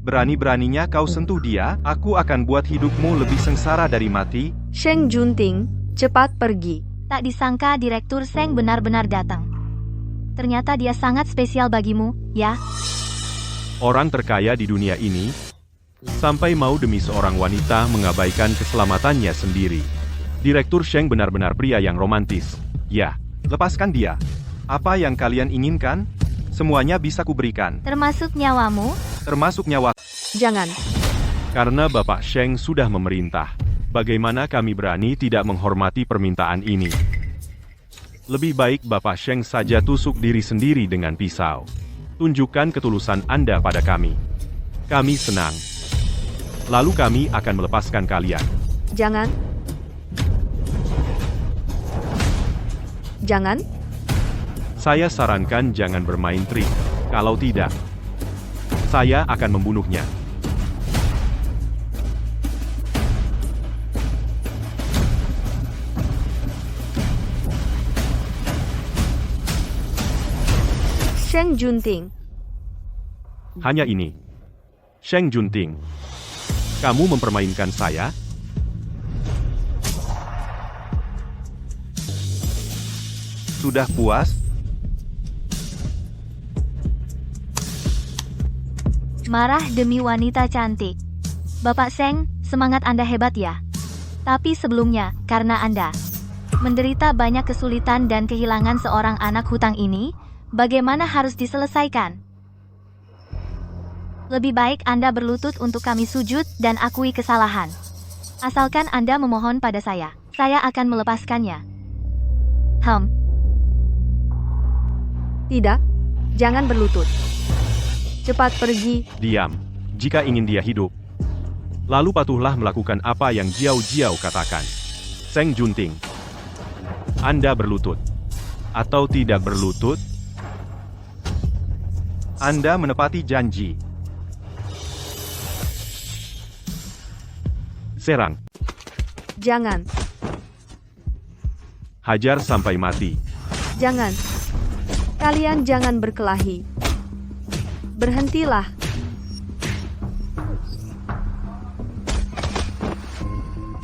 Berani-beraninya kau sentuh dia, aku akan buat hidupmu lebih sengsara dari mati. Sheng Junting, cepat pergi. Tak disangka Direktur Sheng benar-benar datang. Ternyata dia sangat spesial bagimu, ya? Orang terkaya di dunia ini, sampai mau demi seorang wanita mengabaikan keselamatannya sendiri. Direktur Sheng benar-benar pria yang romantis. Ya, Lepaskan dia. Apa yang kalian inginkan? Semuanya bisa kuberikan, Termasuk nyawamu? termasuk nyawa. Jangan. Karena Bapak Sheng sudah memerintah, bagaimana kami berani tidak menghormati permintaan ini? Lebih baik Bapak Sheng saja tusuk diri sendiri dengan pisau. Tunjukkan ketulusan Anda pada kami. Kami senang. Lalu kami akan melepaskan kalian. Jangan. Jangan. Saya sarankan jangan bermain trik. Kalau tidak, saya akan membunuhnya. Sheng Junting. Hanya ini. Sheng Junting. Kamu mempermainkan saya? Sudah puas? Marah demi wanita cantik. Bapak Sheng, semangat Anda hebat ya. Tapi sebelumnya, karena Anda menderita banyak kesulitan dan kehilangan seorang anak hutang ini, bagaimana harus diselesaikan? Lebih baik Anda berlutut untuk kami sujud dan akui kesalahan. Asalkan Anda memohon pada saya akan melepaskannya. Tidak. Jangan berlutut. Cepat pergi. Diam. Jika ingin dia hidup, lalu patuhlah melakukan apa yang Jiao Jiao katakan. Sheng Junting. Anda berlutut. Atau tidak berlutut? Anda menepati janji. Serang. Jangan. Hajar sampai mati. Jangan. Kalian jangan berkelahi. Berhentilah.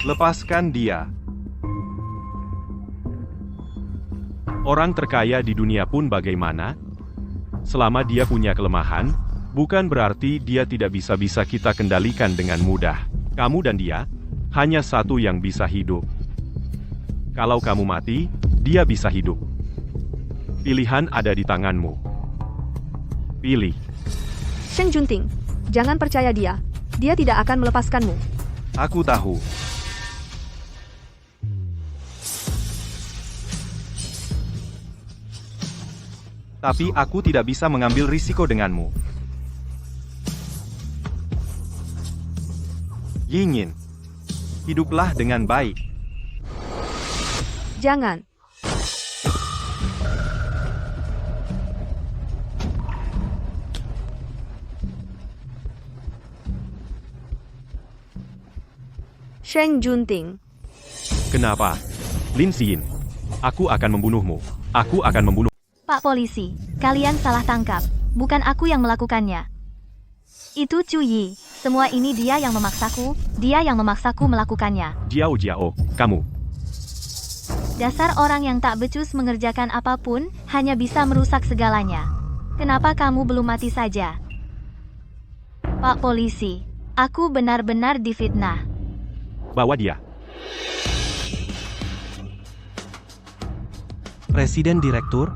Lepaskan dia. Orang terkaya di dunia pun bagaimana? Selama dia punya kelemahan, bukan berarti dia tidak bisa kita kendalikan dengan mudah. Kamu dan dia, hanya satu yang bisa hidup. Kalau kamu mati, dia bisa hidup. Pilihan ada di tanganmu. Pilih. Sheng Junting. Jangan percaya dia. Dia tidak akan melepaskanmu. Aku tahu. Tapi aku tidak bisa mengambil risiko denganmu. Yingin. Hiduplah dengan baik. Jangan. Sheng Junting. Kenapa? Lin Xin. Aku akan membunuhmu. Aku akan membunuh. Pak Polisi, kalian salah tangkap. Bukan aku yang melakukannya. Itu Chu Yi. Semua ini dia yang memaksaku. Dia yang memaksaku melakukannya. Jiao Jiao, kamu. Dasar orang yang tak becus mengerjakan apapun, hanya bisa merusak segalanya. Kenapa kamu belum mati saja? Pak Polisi, aku benar-benar difitnah. Bawa dia. Presiden Direktur,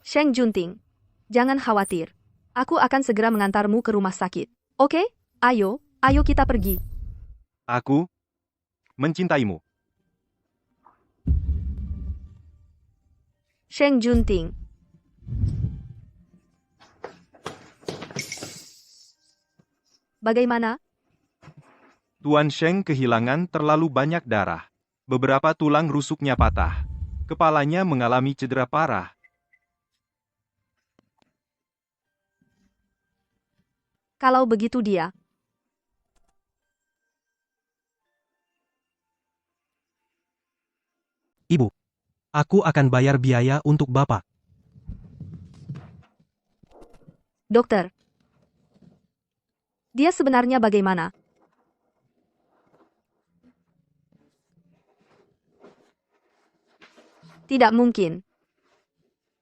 Sheng Junting. Jangan khawatir. Aku akan segera mengantarmu ke rumah sakit. Oke? Ayo kita pergi. Aku mencintaimu. Sheng Junting. Bagaimana? Tuan Sheng kehilangan terlalu banyak darah. Beberapa tulang rusuknya patah. Kepalanya mengalami cedera parah. Kalau begitu dia. Ibu. Aku akan bayar biaya untuk Bapak. Dokter. Dia sebenarnya bagaimana? Tidak mungkin.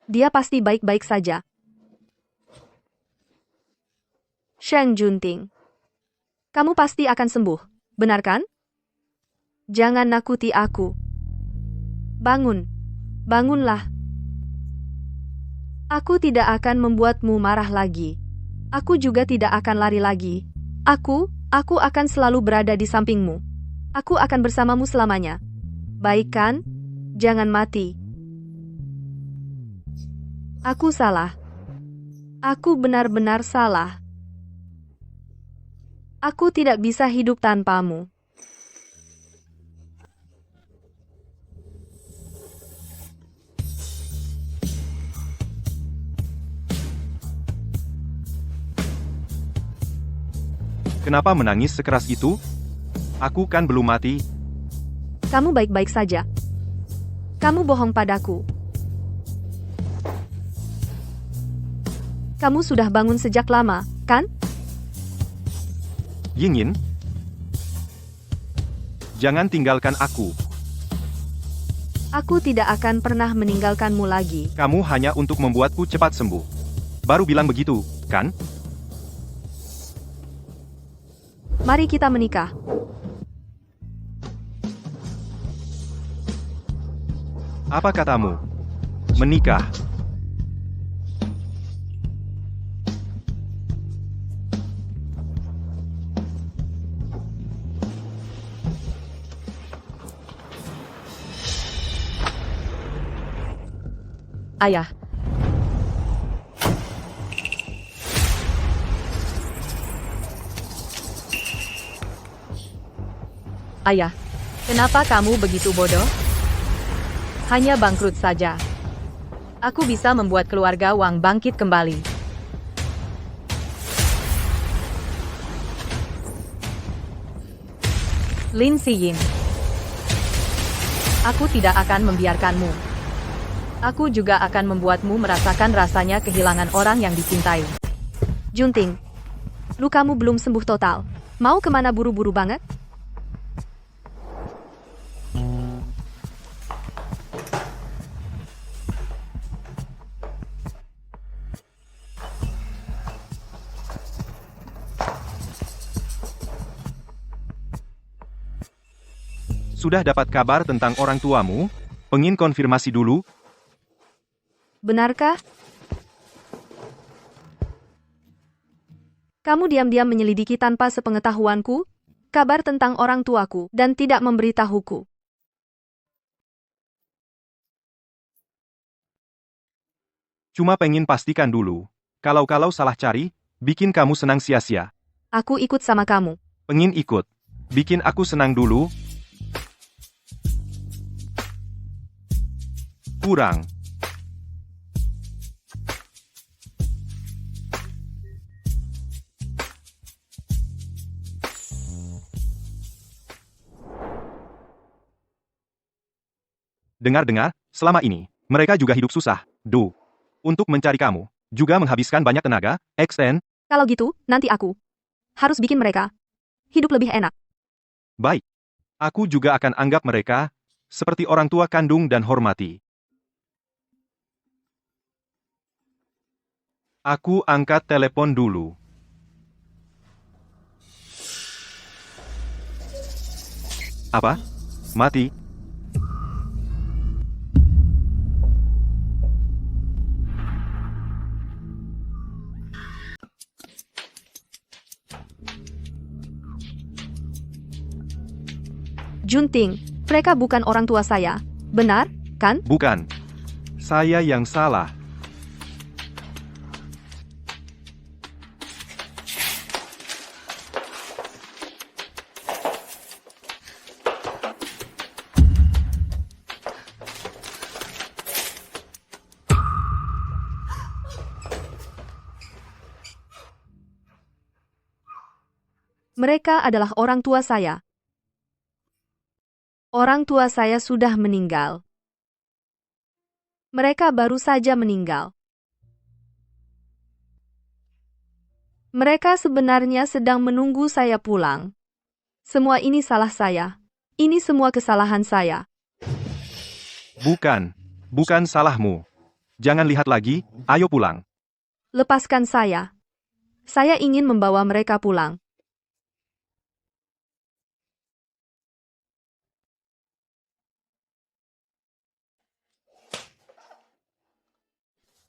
Dia pasti baik-baik saja. Sheng Junting. Kamu pasti akan sembuh, benar kan? Jangan nakuti aku. Bangun. Bangunlah. Aku tidak akan membuatmu marah lagi. Aku juga tidak akan lari lagi. Aku akan selalu berada di sampingmu. Aku akan bersamamu selamanya. Baik kan? Jangan mati. Aku salah. Aku benar-benar salah. Aku tidak bisa hidup tanpamu. Kenapa menangis sekeras itu? Aku kan belum mati. Kamu baik-baik saja. Kamu bohong padaku. Kamu sudah bangun sejak lama, kan? Yingyin? Jangan tinggalkan aku. Aku tidak akan pernah meninggalkanmu lagi. Kamu hanya untuk membuatku cepat sembuh. Baru bilang begitu, kan? Mari kita menikah. Apa katamu? Menikah. Ayah. Ayah, kenapa kamu begitu bodoh? Hanya bangkrut saja. Aku bisa membuat keluarga Wang bangkit kembali. Lin Siyin. Aku tidak akan membiarkanmu. Aku juga akan membuatmu merasakan rasanya kehilangan orang yang dicintai. Junting, lukamu belum sembuh total. Mau kemana buru-buru banget? Sudah dapat kabar tentang orang tuamu? Pengin konfirmasi dulu? Benarkah? Kamu diam-diam menyelidiki tanpa sepengetahuanku? Kabar tentang orang tuaku dan tidak memberitahuku. Cuma pengen pastikan dulu. Kalau salah cari, bikin kamu senang sia-sia. Aku ikut sama kamu. Pengin ikut. Bikin aku senang dulu. Kurang. Dengar-dengar, selama ini, mereka juga hidup susah, untuk mencari kamu. Juga menghabiskan banyak tenaga, XN. Kalau gitu, nanti aku harus bikin mereka hidup lebih enak. Baik. Aku juga akan anggap mereka seperti orang tua kandung dan hormati. Aku angkat telepon dulu. Apa? Mati? Junting, mereka bukan orang tua saya. Benar, kan? Bukan. Saya yang salah. Mereka adalah orang tua saya. Orang tua saya sudah meninggal. Mereka baru saja meninggal. Mereka sebenarnya sedang menunggu saya pulang. Semua ini salah saya. Ini semua kesalahan saya. Bukan salahmu. Jangan lihat lagi, ayo pulang. Lepaskan saya. Saya ingin membawa mereka pulang.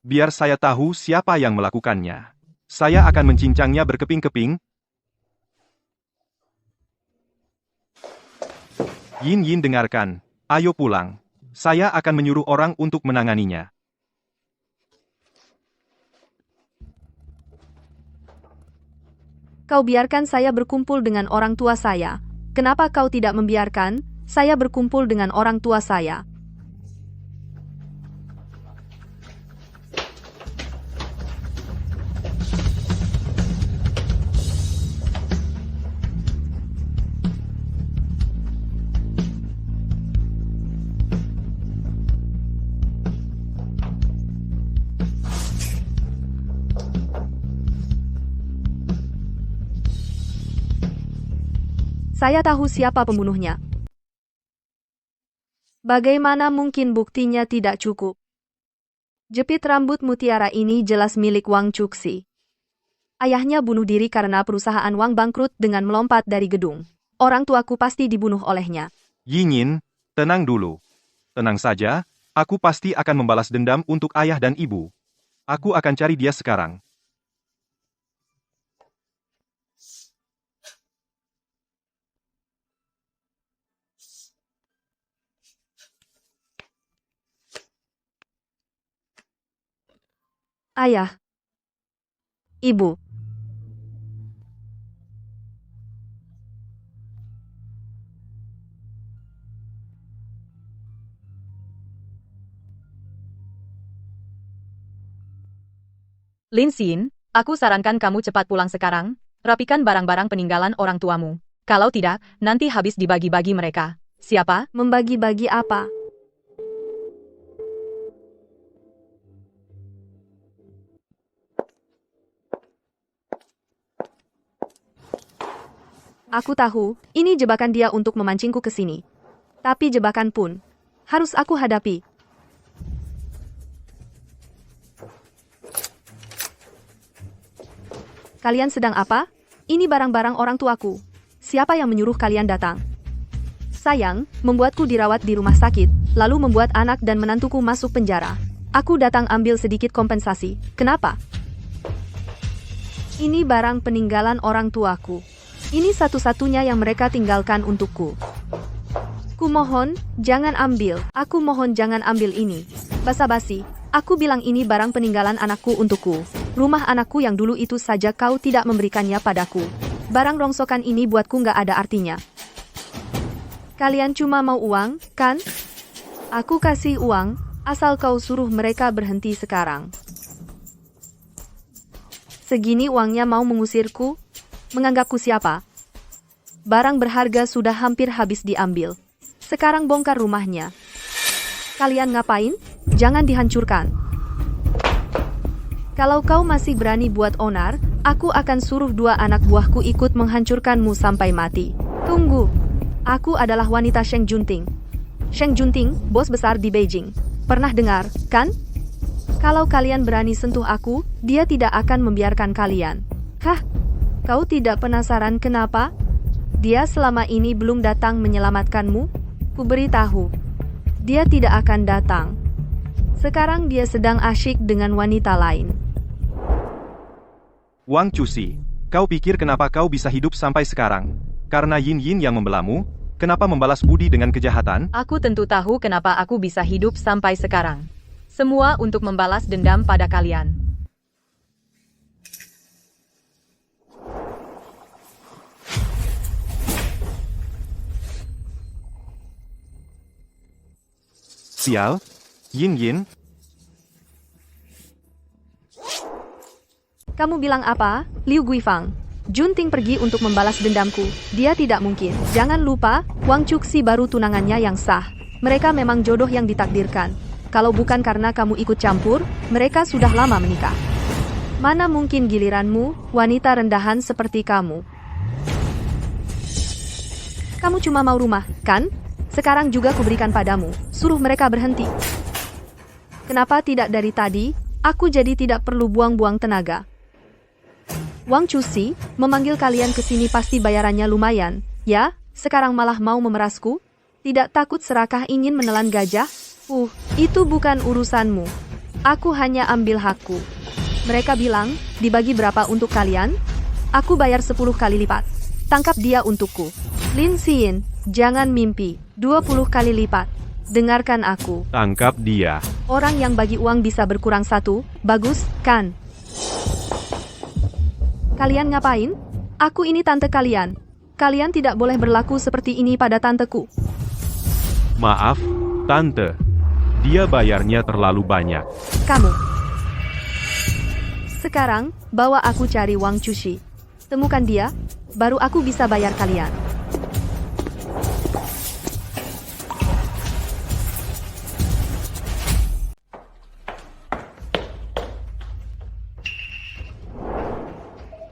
Biar saya tahu siapa yang melakukannya. Saya akan mencincangnya berkeping-keping. Yin dengarkan. Ayo pulang. Saya akan menyuruh orang untuk menanganinya. Kau biarkan saya berkumpul dengan orang tua saya. Kenapa kau tidak membiarkan saya berkumpul dengan orang tua saya? Saya tahu siapa pembunuhnya. Bagaimana mungkin buktinya tidak cukup? Jepit rambut mutiara ini jelas milik Wang Chuxi. Ayahnya bunuh diri karena perusahaan Wang bangkrut dengan melompat dari gedung. Orang tuaku pasti dibunuh olehnya. Yin, tenang dulu. Tenang saja, aku pasti akan membalas dendam untuk ayah dan ibu. Aku akan cari dia sekarang. Ayah. Ibu. Lin Xin, aku sarankan kamu cepat pulang sekarang. Rapikan barang-barang peninggalan orang tuamu. Kalau tidak, nanti habis dibagi-bagi mereka. Siapa? Membagi-bagi apa? Aku tahu, ini jebakan dia untuk memancingku ke sini. Tapi jebakan pun harus aku hadapi. Kalian sedang apa? Ini barang-barang orang tuaku. Siapa yang menyuruh kalian datang? Sayang, membuatku dirawat di rumah sakit, lalu membuat anak dan menantuku masuk penjara. Aku datang ambil sedikit kompensasi. Kenapa? Ini barang peninggalan orang tuaku. Ini satu-satunya yang mereka tinggalkan untukku. Kumohon, jangan ambil. Aku mohon jangan ambil ini. Basa-basi, aku bilang ini barang peninggalan anakku untukku. Rumah anakku yang dulu itu saja kau tidak memberikannya padaku. Barang rongsokan ini buatku nggak ada artinya. Kalian cuma mau uang, kan? Aku kasih uang, asal kau suruh mereka berhenti sekarang. Segini uangnya mau mengusirku? Menganggapku siapa? Barang berharga sudah hampir habis diambil. Sekarang bongkar rumahnya. Kalian ngapain? Jangan dihancurkan. Kalau kau masih berani buat onar, aku akan suruh 2 anak buahku ikut menghancurkanmu sampai mati. Tunggu. Aku adalah wanita Sheng Junting. Sheng Junting, bos besar di Beijing. Pernah dengar, kan? Kalau kalian berani sentuh aku, dia tidak akan membiarkan kalian. Hah? Kau tidak penasaran kenapa? Dia selama ini belum datang menyelamatkanmu? Ku beritahu. Dia tidak akan datang. Sekarang dia sedang asyik dengan wanita lain. Wang Chuxi, kau pikir kenapa kau bisa hidup sampai sekarang? Karena Yin yang membelamu? Kenapa membalas budi dengan kejahatan? Aku tentu tahu kenapa aku bisa hidup sampai sekarang. Semua untuk membalas dendam pada kalian. Sial, Yin. Kamu bilang apa, Liu Guifang? Junting pergi untuk membalas dendamku. Dia tidak mungkin. Jangan lupa, Wang Chuxi baru tunangannya yang sah. Mereka memang jodoh yang ditakdirkan. Kalau bukan karena kamu ikut campur, mereka sudah lama menikah. Mana mungkin giliranmu, wanita rendahan seperti kamu. Kamu cuma mau rumah, kan? Sekarang juga kuberikan padamu. Suruh mereka berhenti. Kenapa tidak dari tadi? Aku jadi tidak perlu buang-buang tenaga. Wang Chuxi, memanggil kalian ke sini pasti bayarannya lumayan, ya? Sekarang malah mau memerasku? Tidak takut serakah ingin menelan gajah? Itu bukan urusanmu. Aku hanya ambil hakku. Mereka bilang, dibagi berapa untuk kalian? Aku bayar 10 kali lipat. Tangkap dia untukku. Lin Xin, jangan mimpi. 20 kali lipat. Dengarkan aku. Tangkap dia. Orang yang bagi uang bisa berkurang 1, bagus, kan? Kalian ngapain? Aku ini tante kalian. Kalian tidak boleh berlaku seperti ini pada tanteku. Maaf, Tante. Dia bayarnya terlalu banyak. Kamu. Sekarang, bawa aku cari Wang Chushi. Temukan dia, baru aku bisa bayar kalian.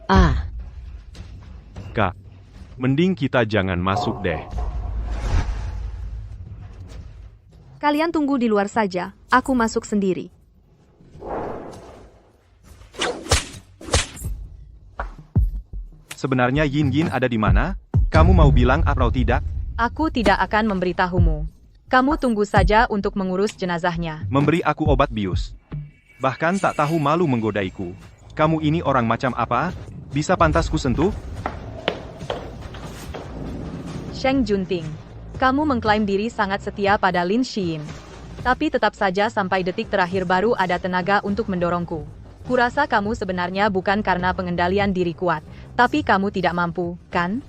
Ah, Kak, mending kita jangan masuk deh. Kalian tunggu di luar saja, aku masuk sendiri. Sebenarnya Yin Yin ada di mana? Kamu mau bilang atau tidak? Aku tidak akan memberitahumu. Kamu tunggu saja untuk mengurus jenazahnya. Memberi aku obat bius. Bahkan tak tahu malu menggodaiku. Kamu ini orang macam apa? Bisa pantas ku sentuh? Sheng Junting, kamu mengklaim diri sangat setia pada Lin Xin. Tapi tetap saja sampai detik terakhir baru ada tenaga untuk mendorongku. Kurasa kamu sebenarnya bukan karena pengendalian diri kuat, tapi kamu tidak mampu, kan?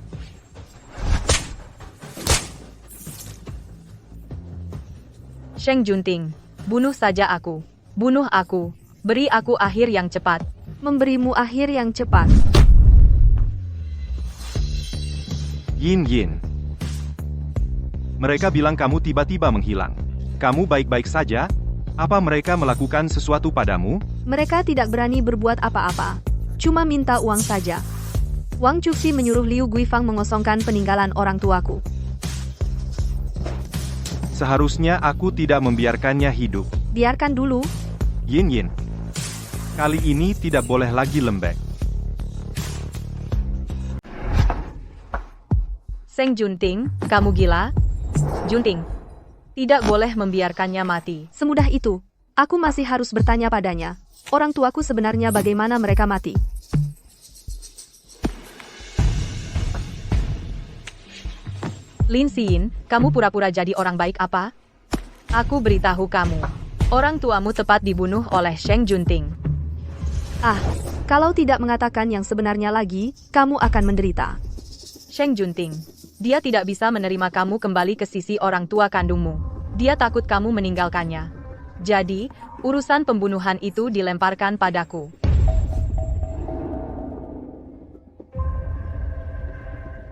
Sheng Junting, bunuh saja aku. Bunuh aku. Beri aku akhir yang cepat. Memberimu akhir yang cepat. Yin Yin. Mereka bilang kamu tiba-tiba menghilang. Kamu baik-baik saja? Apa mereka melakukan sesuatu padamu? Mereka tidak berani berbuat apa-apa. Cuma minta uang saja. Wang Chuxi menyuruh Liu Guifang mengosongkan peninggalan orang tuaku. Seharusnya aku tidak membiarkannya hidup. Biarkan dulu. Yin Yin. Kali ini tidak boleh lagi lembek. Sheng Junting, kamu gila? Junting, tidak boleh membiarkannya mati. Semudah itu. Aku masih harus bertanya padanya. Orang tuaku sebenarnya bagaimana mereka mati? Lin Xin, kamu pura-pura jadi orang baik apa? Aku beritahu kamu. Orang tuamu tepat dibunuh oleh Sheng Junting. Ah, kalau tidak mengatakan yang sebenarnya lagi, kamu akan menderita. Sheng Junting, dia tidak bisa menerima kamu kembali ke sisi orang tua kandungmu. Dia takut kamu meninggalkannya. Jadi, urusan pembunuhan itu dilemparkan padaku.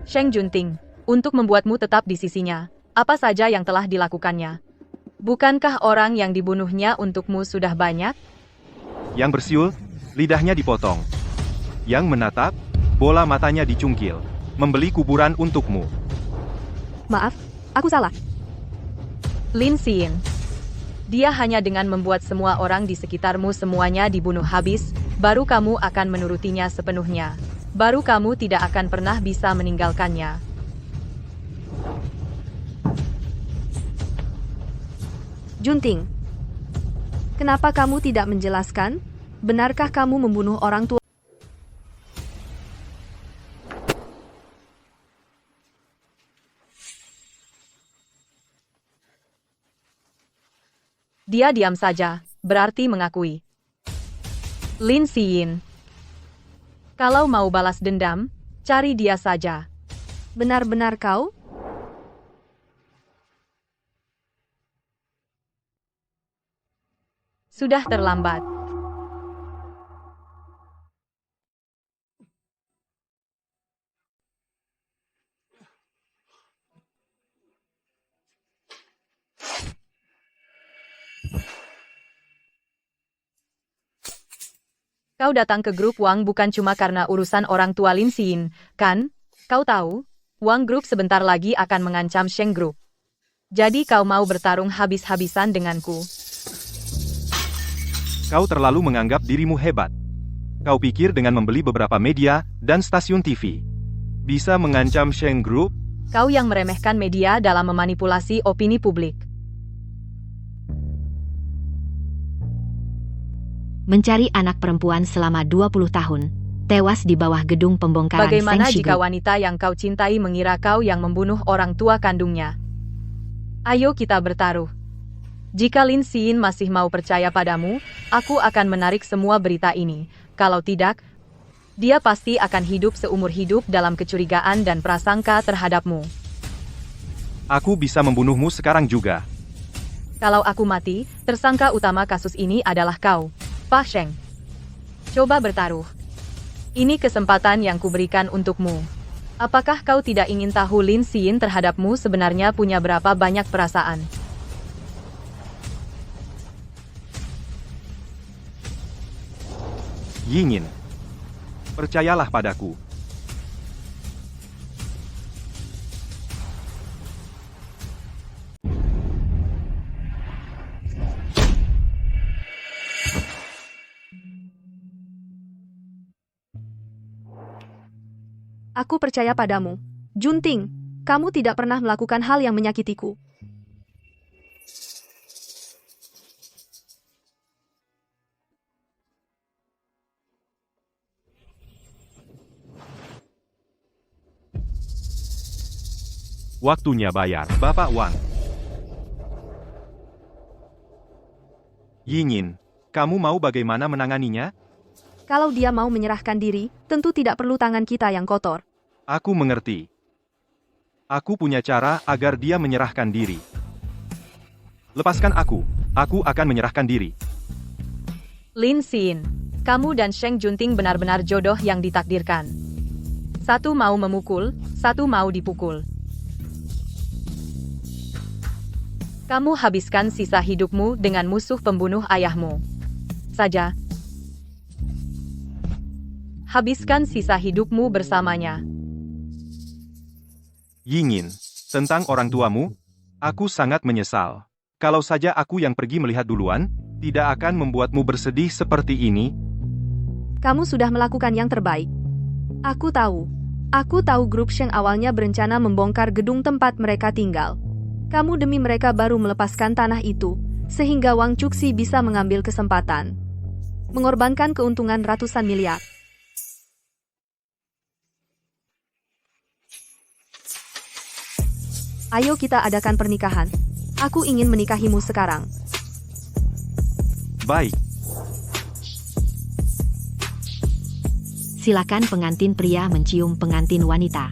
Sheng Junting, untuk membuatmu tetap di sisinya, apa saja yang telah dilakukannya? Bukankah orang yang dibunuhnya untukmu sudah banyak? Yang bersiul, lidahnya dipotong. Yang menatap, bola matanya dicungkil. Membeli kuburan untukmu. Maaf, aku salah. Lin Xin, dia hanya dengan membuat semua orang di sekitarmu semuanya dibunuh habis, baru kamu akan menurutinya sepenuhnya. Baru kamu tidak akan pernah bisa meninggalkannya. Junting, kenapa kamu tidak menjelaskan? Benarkah kamu membunuh orang tua? Dia diam saja, berarti mengakui. Lin Xin, kalau mau balas dendam, cari dia saja. Benar-benar kau? Sudah terlambat. Kau datang ke grup Wang bukan cuma karena urusan orang tua Lin Xin, kan? Kau tahu, Wang Group sebentar lagi akan mengancam Sheng Group. Jadi kau mau bertarung habis-habisan denganku. Kau terlalu menganggap dirimu hebat. Kau pikir dengan membeli beberapa media dan stasiun TV bisa mengancam Sheng Group? Kau yang meremehkan media dalam memanipulasi opini publik. mencari anak perempuan selama 20 tahun, tewas di bawah gedung pembongkaran Bagaimana Feng Shi jika Group. wanita yang kau cintai mengira kau yang membunuh orang tua kandungnya? Ayo kita bertaruh. Jika Lin Xin masih mau percaya padamu, aku akan menarik semua berita ini. Kalau tidak, dia pasti akan hidup seumur hidup dalam kecurigaan dan prasangka terhadapmu. Aku bisa membunuhmu sekarang juga. Kalau aku mati, tersangka utama kasus ini adalah kau, Pa Sheng. Coba bertaruh. Ini kesempatan yang kuberikan untukmu. Apakah kau tidak ingin tahu Lin Xin terhadapmu sebenarnya punya berapa banyak perasaan? Yingin. Percayalah padaku. Aku percaya padamu. Junting, kamu tidak pernah melakukan hal yang menyakitiku. Waktunya bayar. Bapak Wang. Yingin, kamu mau bagaimana menanganinya? Kalau dia mau menyerahkan diri, tentu tidak perlu tangan kita yang kotor. Aku mengerti. Aku punya cara agar dia menyerahkan diri. Lepaskan aku akan menyerahkan diri. Lin Xin, kamu dan Sheng Junting benar-benar jodoh yang ditakdirkan. Satu mau memukul, satu mau dipukul. Kamu habiskan sisa hidupmu dengan musuh pembunuh ayahmu saja. Habiskan sisa hidupmu bersamanya. Yingin, tentang orang tuamu, aku sangat menyesal. Kalau saja aku yang pergi melihat duluan, tidak akan membuatmu bersedih seperti ini. Kamu sudah melakukan yang terbaik. Aku tahu grup Sheng awalnya berencana membongkar gedung tempat mereka tinggal. Kamu demi mereka baru melepaskan tanah itu, sehingga Wang Chuxi bisa mengambil kesempatan. Mengorbankan keuntungan ratusan miliar. Ayo kita adakan pernikahan. Aku ingin menikahimu sekarang. Baik. Silakan pengantin pria mencium pengantin wanita.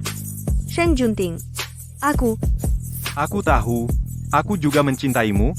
Sheng Junting. Aku tahu, aku juga mencintaimu,